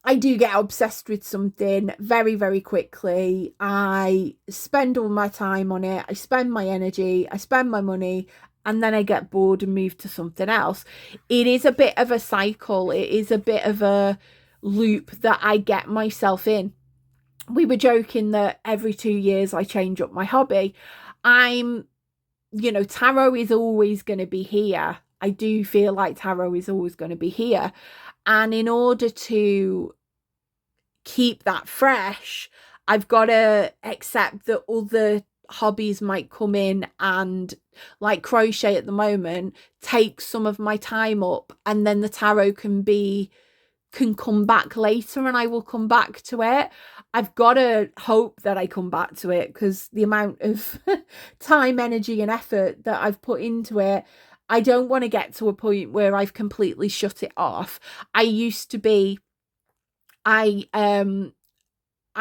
I do get obsessed with something very, very quickly. I spend all my time on it. I spend my energy. I spend my money. and then I get bored and move to something else. It is a bit of a cycle. It is a bit of a loop that I get myself in. We were joking that every 2 years I change up my hobby. Tarot is always going to be here. I do feel like tarot is always going to be here. And in order to keep that fresh, I've got to accept that other hobbies might come in, and like crochet at the moment takes some of my time up, and then the tarot can come back later, and I will come back to it. I've got to hope that I come back to it, because the amount of time, energy and effort that I've put into it, I don't want to get to a point where I've completely shut it off. I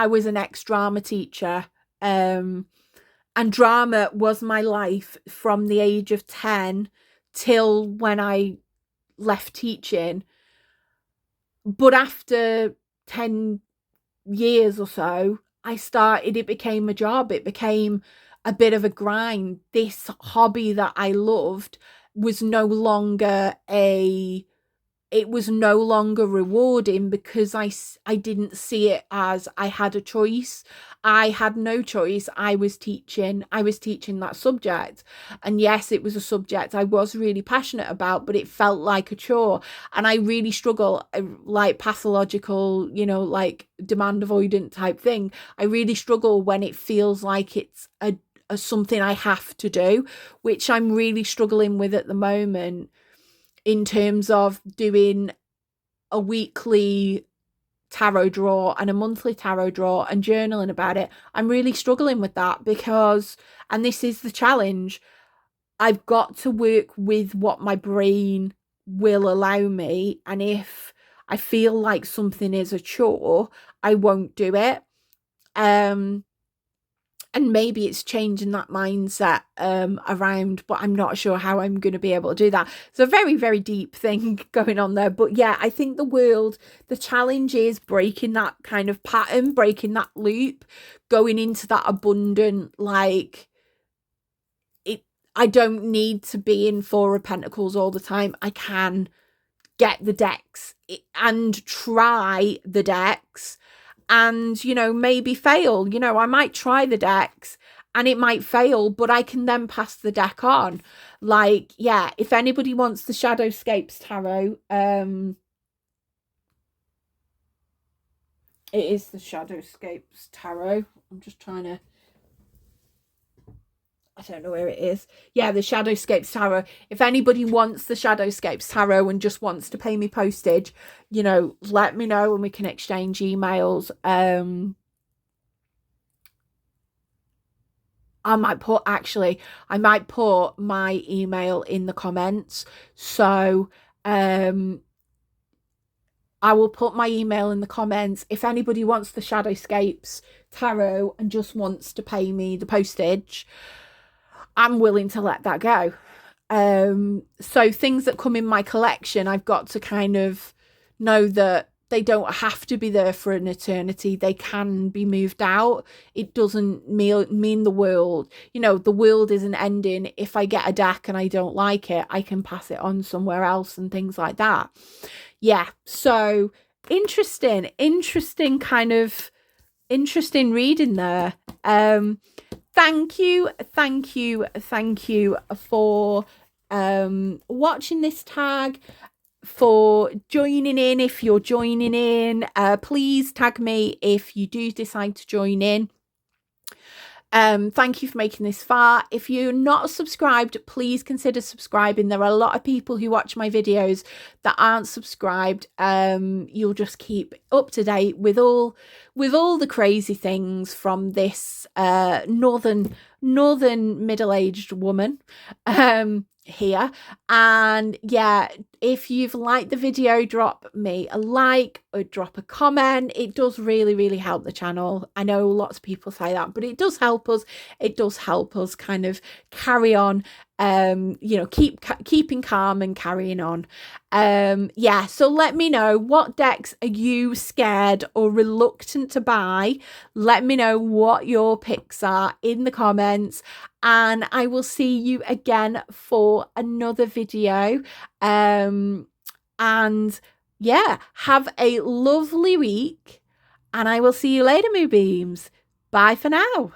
was an ex-drama teacher, and drama was my life from the age of 10 till when I left teaching. But after 10 years or so, it became a job. It became a bit of a grind. This hobby that I loved was no longer rewarding, because I didn't see it as I had a choice. I had no choice. I was teaching that subject. And yes, it was a subject I was really passionate about, but it felt like a chore. And I really struggle, like pathological, like demand avoidant type thing. I really struggle when it feels like it's a something I have to do, which I'm really struggling with at the moment, in terms of doing a weekly tarot draw and a monthly tarot draw and journaling about it. I'm really struggling with that, because, and this is the challenge, I've got to work with what my brain will allow me. And if I feel like something is a chore, I won't do it. And maybe it's changing that mindset around, but I'm not sure how I'm going to be able to do that. It's a very, very deep thing going on there. But yeah, I think the challenge is breaking that kind of pattern, breaking that loop, going into that abundant, like, I don't need to be in Four of Pentacles all the time. I can get the decks and try the decks, and maybe fail. I might try the decks and it might fail, but I can then pass the deck on. Like, yeah, if anybody wants the Shadowscapes Tarot, it is the Shadowscapes Tarot. I'm just trying to, I don't know where it is. Yeah, the Shadowscapes Tarot. If anybody wants the Shadowscapes Tarot and just wants to pay me postage, let me know and we can exchange emails. I might put my email in the comments. So I will put my email in the comments. If anybody wants the Shadowscapes Tarot and just wants to pay me the postage, I'm willing to let that go. So things that come in my collection, I've got to kind of know that they don't have to be there for an eternity. They can be moved out. It doesn't mean the world. The world isn't ending. If I get a deck and I don't like it, I can pass it on somewhere else and things like that. Yeah, so interesting reading there. Thank you for watching this tag, for joining in. If you're joining in, please tag me if you do decide to join in. Thank you for making this far. If you're not subscribed, please consider subscribing. There are a lot of people who watch my videos that aren't subscribed. You'll just keep up to date with all the crazy things from this northern middle-aged woman here. And yeah, if you've liked the video, drop me a like or drop a comment. It does really help the channel. I know lots of people say that, but it does help us. It does help us kind of carry on you know, keeping calm and carrying on. Yeah, so let me know, what decks are you scared or reluctant to buy? Let me know what your picks are in the comments, and I will see you again for another video. And yeah, have a lovely week, and I will see you later, moonbeams. Bye for now.